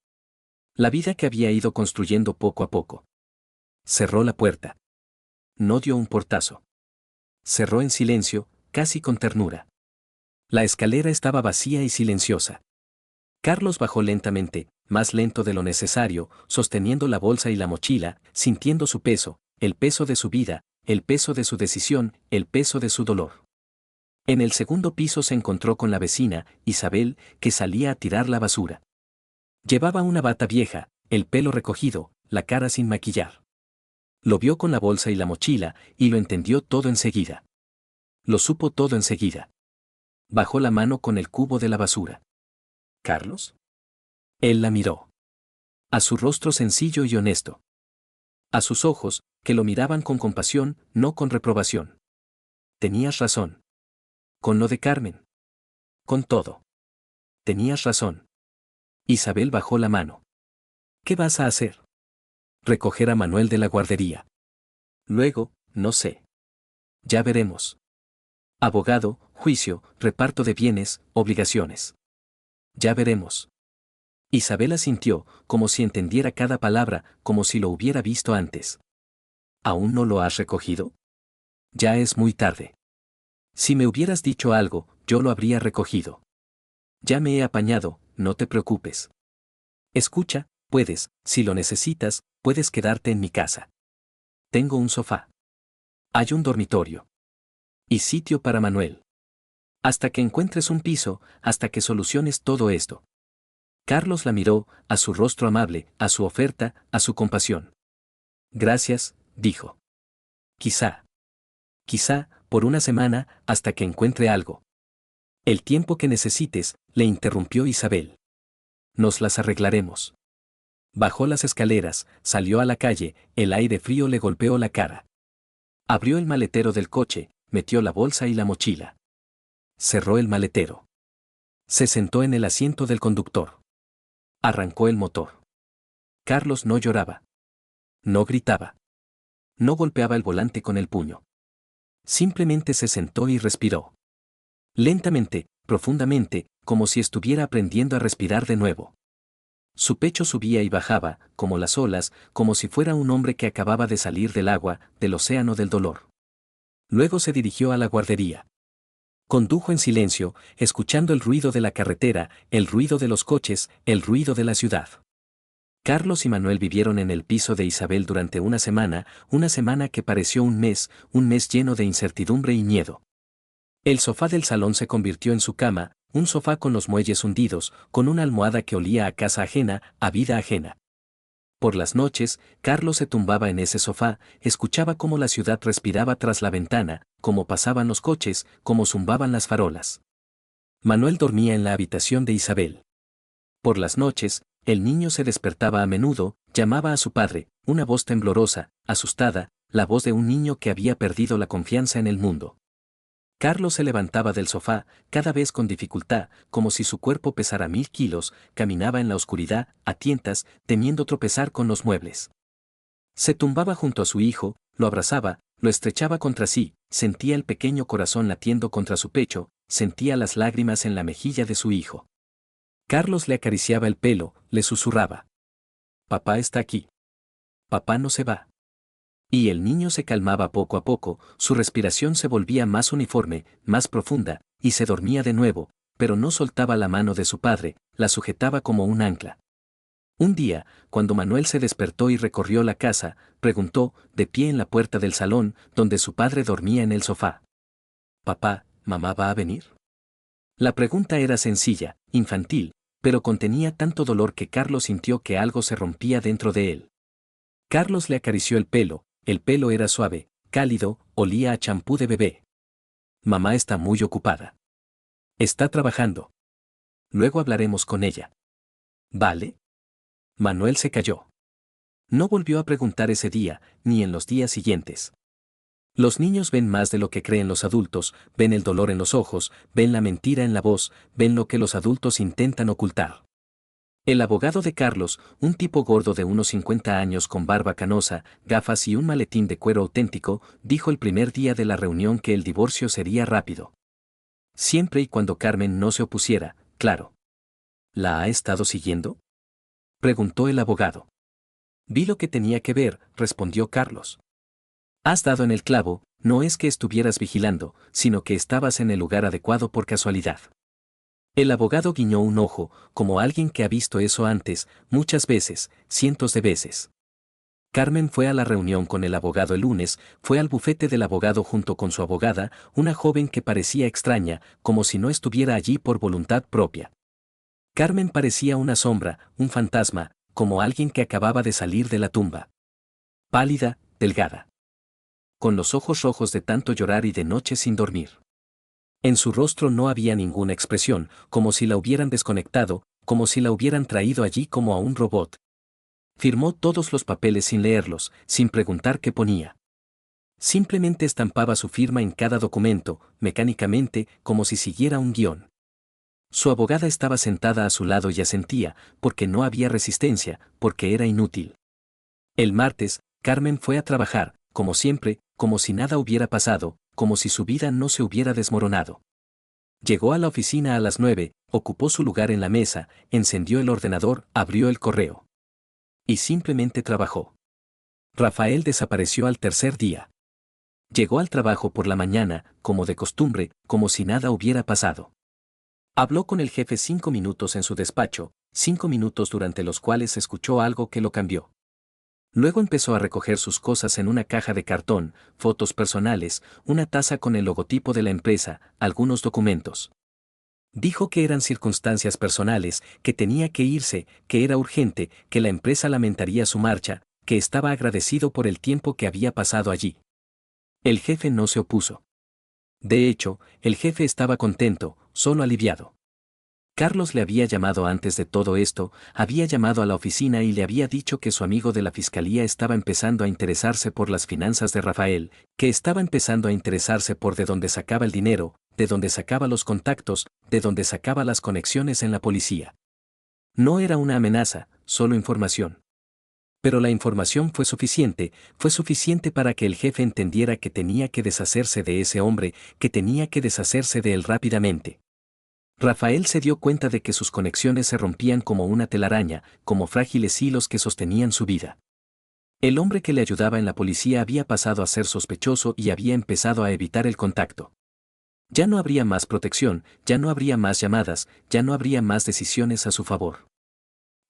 S1: La vida que había ido construyendo poco a poco. Cerró la puerta. No dio un portazo. Cerró en silencio, casi con ternura. La escalera estaba vacía y silenciosa. Carlos bajó lentamente, más lento de lo necesario, sosteniendo la bolsa y la mochila, sintiendo su peso, el peso de su vida, el peso de su decisión, el peso de su dolor. En el segundo piso se encontró con la vecina, Isabel, que salía a tirar la basura. Llevaba una bata vieja, el pelo recogido, la cara sin maquillar. Lo vio con la bolsa y la mochila, y lo entendió todo enseguida. Lo supo todo enseguida. Bajó la mano con el cubo de la basura. ¿Carlos? Él la miró. A su rostro sencillo y honesto. A sus ojos, que lo miraban con compasión, no con reprobación. Tenías razón. Con lo de Carmen. Con todo. Tenías razón. Isabel bajó la mano. ¿Qué vas a hacer? Recoger a Manuel de la guardería. Luego, no sé. Ya veremos. Abogado, juicio, reparto de bienes, obligaciones. Ya veremos. Isabel asintió, como si entendiera cada palabra, como si lo hubiera visto antes. ¿Aún no lo has recogido? Ya es muy tarde. Si me hubieras dicho algo, yo lo habría recogido. Ya me he apañado, no te preocupes. Escucha, puedes, si lo necesitas, puedes quedarte en mi casa. Tengo un sofá. Hay un dormitorio. Y sitio para Manuel. Hasta que encuentres un piso, hasta que soluciones todo esto. Carlos la miró, a su rostro amable, a su oferta, a su compasión. Gracias, dijo. Quizá. Quizá, por una semana, hasta que encuentre algo. El tiempo que necesites, le interrumpió Isabel. Nos las arreglaremos. Bajó las escaleras, salió a la calle, el aire frío le golpeó la cara. Abrió el maletero del coche, metió la bolsa y la mochila. Cerró el maletero. Se sentó en el asiento del conductor. Arrancó el motor. Carlos no lloraba. No gritaba. No golpeaba el volante con el puño. Simplemente se sentó y respiró. Lentamente, profundamente, como si estuviera aprendiendo a respirar de nuevo. Su pecho subía y bajaba, como las olas, como si fuera un hombre que acababa de salir del agua, del océano del dolor. Luego se dirigió a la guardería. Condujo en silencio, escuchando el ruido de la carretera, el ruido de los coches, el ruido de la ciudad. Carlos y Manuel vivieron en el piso de Isabel durante una semana que pareció un mes lleno de incertidumbre y miedo. El sofá del salón se convirtió en su cama, un sofá con los muelles hundidos, con una almohada que olía a casa ajena, a vida ajena. Por las noches, Carlos se tumbaba en ese sofá, escuchaba cómo la ciudad respiraba tras la ventana, cómo pasaban los coches, cómo zumbaban las farolas. Manuel dormía en la habitación de Isabel. Por las noches, el niño se despertaba a menudo, llamaba a su padre, una voz temblorosa, asustada, la voz de un niño que había perdido la confianza en el mundo. Carlos se levantaba del sofá, cada vez con dificultad, como si su cuerpo pesara 1000 kilos, caminaba en la oscuridad, a tientas, temiendo tropezar con los muebles. Se tumbaba junto a su hijo, lo abrazaba, lo estrechaba contra sí, sentía el pequeño corazón latiendo contra su pecho, sentía las lágrimas en la mejilla de su hijo. Carlos le acariciaba el pelo, le susurraba. Papá está aquí. Papá no se va. Y el niño se calmaba poco a poco, su respiración se volvía más uniforme, más profunda, y se dormía de nuevo, pero no soltaba la mano de su padre, la sujetaba como un ancla. Un día, cuando Manuel se despertó y recorrió la casa, preguntó, de pie en la puerta del salón, donde su padre dormía en el sofá. Papá, ¿mamá va a venir? La pregunta era sencilla, infantil, pero contenía tanto dolor que Carlos sintió que algo se rompía dentro de él. Carlos le acarició el pelo era suave, cálido, olía a champú de bebé. Mamá está muy ocupada. Está trabajando. Luego hablaremos con ella. ¿Vale? Manuel se calló. No volvió a preguntar ese día, ni en los días siguientes. Los niños ven más de lo que creen los adultos, ven el dolor en los ojos, ven la mentira en la voz, ven lo que los adultos intentan ocultar. El abogado de Carlos, un tipo gordo de unos 50 años con barba canosa, gafas y un maletín de cuero auténtico, dijo el primer día de la reunión que el divorcio sería rápido. Siempre y cuando Carmen no se opusiera, claro. ¿La ha estado siguiendo? Preguntó el abogado. Vi lo que tenía que ver, respondió Carlos. Has dado en el clavo, no es que estuvieras vigilando, sino que estabas en el lugar adecuado por casualidad. El abogado guiñó un ojo, como alguien que ha visto eso antes, muchas veces, cientos de veces. Carmen fue a la reunión con el abogado el lunes, fue al bufete del abogado junto con su abogada, una joven que parecía extraña, como si no estuviera allí por voluntad propia. Carmen parecía una sombra, un fantasma, como alguien que acababa de salir de la tumba. Pálida, delgada. Con los ojos rojos de tanto llorar y de noche sin dormir. En su rostro no había ninguna expresión, como si la hubieran desconectado, como si la hubieran traído allí como a un robot. Firmó todos los papeles sin leerlos, sin preguntar qué ponía. Simplemente estampaba su firma en cada documento, mecánicamente, como si siguiera un guión. Su abogada estaba sentada a su lado y asentía, porque no había resistencia, porque era inútil. El martes, Carmen fue a trabajar, como siempre, como si nada hubiera pasado, como si su vida no se hubiera desmoronado. Llegó a la oficina a las 9, ocupó su lugar en la mesa, encendió el ordenador, abrió el correo. Y simplemente trabajó. Rafael desapareció al tercer día. Llegó al trabajo por la mañana, como de costumbre, como si nada hubiera pasado. Habló con el jefe 5 minutos en su despacho, 5 minutos durante los cuales escuchó algo que lo cambió. Luego empezó a recoger sus cosas en una caja de cartón, fotos personales, una taza con el logotipo de la empresa, algunos documentos. Dijo que eran circunstancias personales, que tenía que irse, que era urgente, que la empresa lamentaría su marcha, que estaba agradecido por el tiempo que había pasado allí. El jefe no se opuso. De hecho, el jefe estaba contento, solo aliviado. Carlos le había llamado antes de todo esto, había llamado a la oficina y le había dicho que su amigo de la fiscalía estaba empezando a interesarse por las finanzas de Rafael, que estaba empezando a interesarse por de dónde sacaba el dinero, de dónde sacaba los contactos, de dónde sacaba las conexiones en la policía. No era una amenaza, solo información. Pero la información fue suficiente para que el jefe entendiera que tenía que deshacerse de ese hombre, que tenía que deshacerse de él rápidamente. Rafael se dio cuenta de que sus conexiones se rompían como una telaraña, como frágiles hilos que sostenían su vida. El hombre que le ayudaba en la policía había pasado a ser sospechoso y había empezado a evitar el contacto. Ya no habría más protección, ya no habría más llamadas, ya no habría más decisiones a su favor.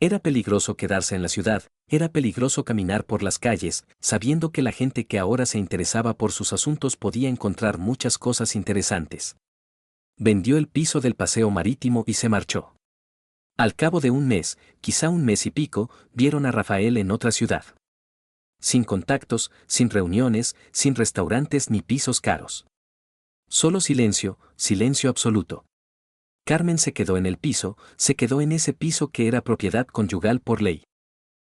S1: Era peligroso quedarse en la ciudad, era peligroso caminar por las calles, sabiendo que la gente que ahora se interesaba por sus asuntos podía encontrar muchas cosas interesantes. Vendió el piso del paseo marítimo y se marchó. Al cabo de un mes, quizá un mes y pico, vieron a Rafael en otra ciudad. Sin contactos, sin reuniones, sin restaurantes ni pisos caros. Solo silencio, silencio absoluto. Carmen se quedó en el piso, se quedó en ese piso que era propiedad conyugal por ley.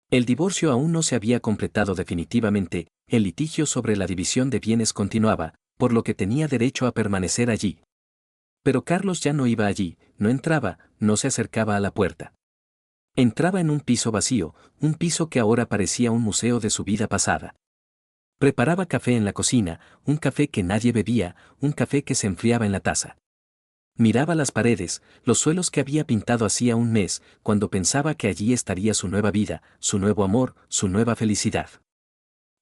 S1: El divorcio aún no se había completado definitivamente, el litigio sobre la división de bienes continuaba, por lo que tenía derecho a permanecer allí. Pero Carlos ya no iba allí, no entraba, no se acercaba a la puerta. Entraba en un piso vacío, un piso que ahora parecía un museo de su vida pasada. Preparaba café en la cocina, un café que nadie bebía, un café que se enfriaba en la taza. Miraba las paredes, los suelos que había pintado hacía un mes, cuando pensaba que allí estaría su nueva vida, su nuevo amor, su nueva felicidad.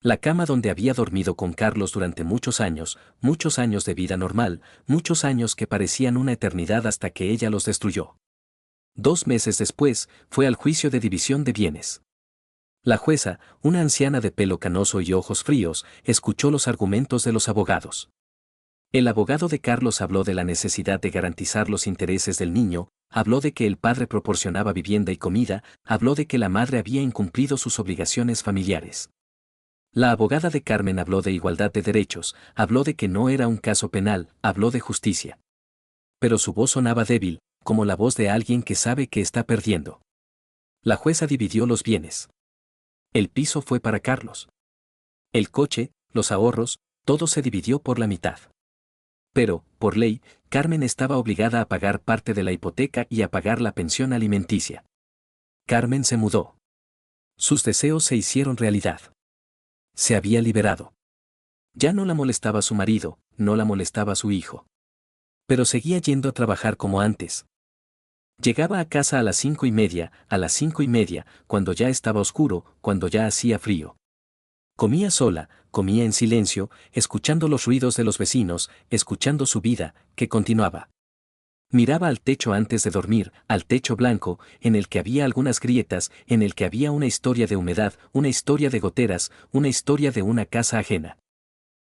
S1: La cama donde había dormido con Carlos durante muchos años de vida normal, muchos años que parecían una eternidad hasta que ella los destruyó. 2 meses después, fue al juicio de división de bienes. La jueza, una anciana de pelo canoso y ojos fríos, escuchó los argumentos de los abogados. El abogado de Carlos habló de la necesidad de garantizar los intereses del niño, habló de que el padre proporcionaba vivienda y comida, habló de que la madre había incumplido sus obligaciones familiares. La abogada de Carmen habló de igualdad de derechos, habló de que no era un caso penal, habló de justicia. Pero su voz sonaba débil, como la voz de alguien que sabe que está perdiendo. La jueza dividió los bienes. El piso fue para Carlos. El coche, los ahorros, todo se dividió por la mitad. Pero, por ley, Carmen estaba obligada a pagar parte de la hipoteca y a pagar la pensión alimenticia. Carmen se mudó. Sus deseos se hicieron realidad. Se había liberado. Ya no la molestaba su marido, no la molestaba su hijo. Pero seguía yendo a trabajar como antes. Llegaba a casa a las 5:30, cuando ya estaba oscuro, cuando ya hacía frío. Comía sola, comía en silencio, escuchando los ruidos de los vecinos, escuchando su vida, que continuaba. Miraba al techo antes de dormir, al techo blanco, en el que había algunas grietas, en el que había una historia de humedad, una historia de goteras, una historia de una casa ajena.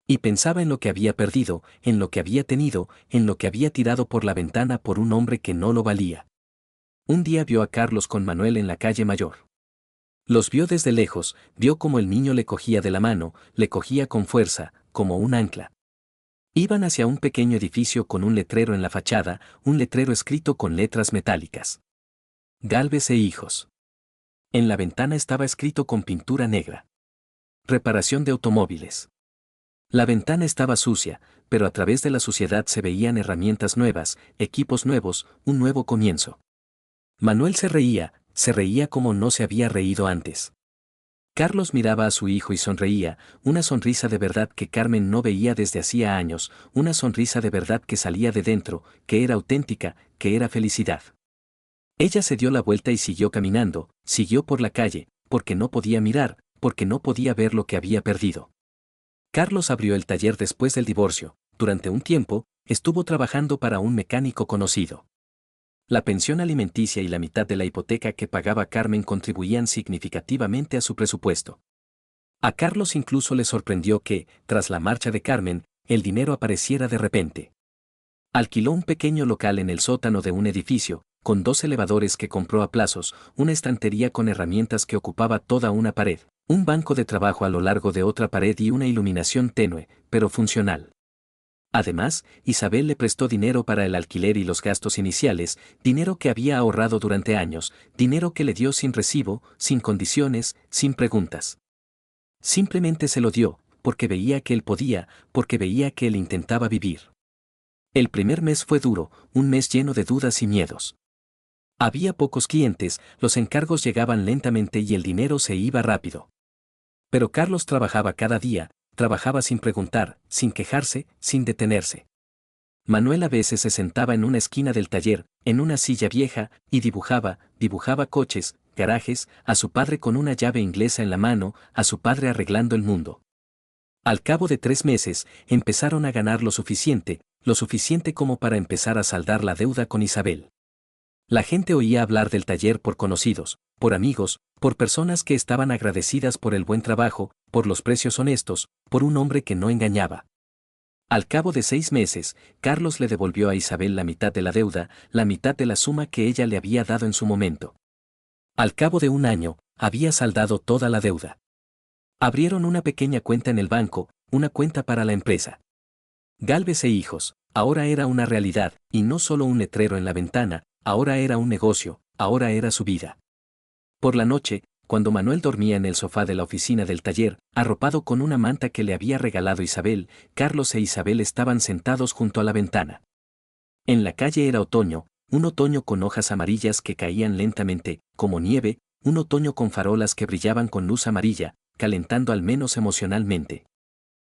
S1: Y pensaba en lo que había perdido, en lo que había tenido, en lo que había tirado por la ventana por un hombre que no lo valía. Un día vio a Carlos con Manuel en la calle Mayor. Los vio desde lejos, vio cómo el niño le cogía de la mano, le cogía con fuerza, como un ancla. Iban hacia un pequeño edificio con un letrero en la fachada, un letrero escrito con letras metálicas. Gálvez e hijos. En la ventana estaba escrito con pintura negra. Reparación de automóviles. La ventana estaba sucia, pero a través de la suciedad se veían herramientas nuevas, equipos nuevos, un nuevo comienzo. Manuel se reía como no se había reído antes. Carlos miraba a su hijo y sonreía, una sonrisa de verdad que Carmen no veía desde hacía años, una sonrisa de verdad que salía de dentro, que era auténtica, que era felicidad. Ella se dio la vuelta y siguió caminando, siguió por la calle, porque no podía mirar, porque no podía ver lo que había perdido. Carlos abrió el taller después del divorcio, durante un tiempo, estuvo trabajando para un mecánico conocido. La pensión alimenticia y la mitad de la hipoteca que pagaba Carmen contribuían significativamente a su presupuesto. A Carlos incluso le sorprendió que, tras la marcha de Carmen, el dinero apareciera de repente. Alquiló un pequeño local en el sótano de un edificio, con 2 elevadores que compró a plazos, una estantería con herramientas que ocupaba toda una pared, un banco de trabajo a lo largo de otra pared y una iluminación tenue, pero funcional. Además, Isabel le prestó dinero para el alquiler y los gastos iniciales, dinero que había ahorrado durante años, dinero que le dio sin recibo, sin condiciones, sin preguntas. Simplemente se lo dio, porque veía que él podía, porque veía que él intentaba vivir. El primer mes fue duro, un mes lleno de dudas y miedos. Había pocos clientes, los encargos llegaban lentamente y el dinero se iba rápido. Pero Carlos trabajaba cada día, trabajaba sin preguntar, sin quejarse, sin detenerse. Manuel a veces se sentaba en una esquina del taller, en una silla vieja, y dibujaba coches, garajes, a su padre con una llave inglesa en la mano, a su padre arreglando el mundo. Al cabo de 3 meses, empezaron a ganar lo suficiente como para empezar a saldar la deuda con Isabel. La gente oía hablar del taller por conocidos, por amigos, por personas que estaban agradecidas por el buen trabajo, por los precios honestos, por un hombre que no engañaba. Al cabo de 6 meses, Carlos le devolvió a Isabel la mitad de la deuda, la mitad de la suma que ella le había dado en su momento. Al cabo de 1 año, había saldado toda la deuda. Abrieron una pequeña cuenta en el banco, una cuenta para la empresa. Gálvez e Hijos, ahora era una realidad, y no solo un letrero en la ventana, ahora era un negocio, ahora era su vida. Por la noche, cuando Manuel dormía en el sofá de la oficina del taller, arropado con una manta que le había regalado Isabel, Carlos e Isabel estaban sentados junto a la ventana. En la calle era otoño, un otoño con hojas amarillas que caían lentamente, como nieve, un otoño con farolas que brillaban con luz amarilla, calentando al menos emocionalmente.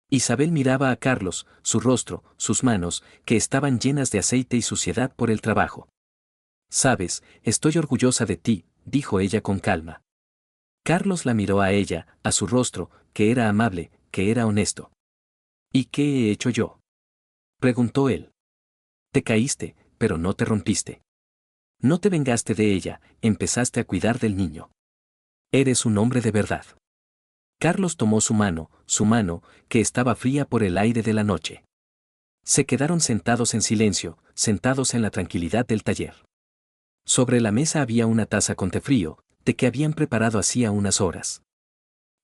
S1: Isabel miraba a Carlos, su rostro, sus manos, que estaban llenas de aceite y suciedad por el trabajo. «Sabes, estoy orgullosa de ti», dijo ella con calma. Carlos la miró a ella, a su rostro, que era amable, que era honesto. «¿Y qué he hecho yo?», preguntó él. «Te caíste, pero no te rompiste. No te vengaste de ella, empezaste a cuidar del niño. Eres un hombre de verdad». Carlos tomó su mano, que estaba fría por el aire de la noche. Se quedaron sentados en silencio, sentados en la tranquilidad del taller. Sobre la mesa había una taza con té frío, té que habían preparado hacía unas horas.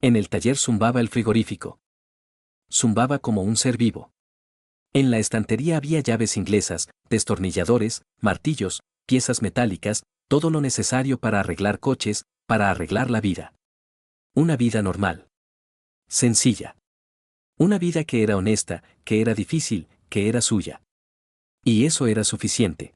S1: En el taller zumbaba el frigorífico. Zumbaba como un ser vivo. En la estantería había llaves inglesas, destornilladores, martillos, piezas metálicas, todo lo necesario para arreglar coches, para arreglar la vida. Una vida normal. Sencilla. Una vida que era honesta, que era difícil, que era suya. Y eso era suficiente.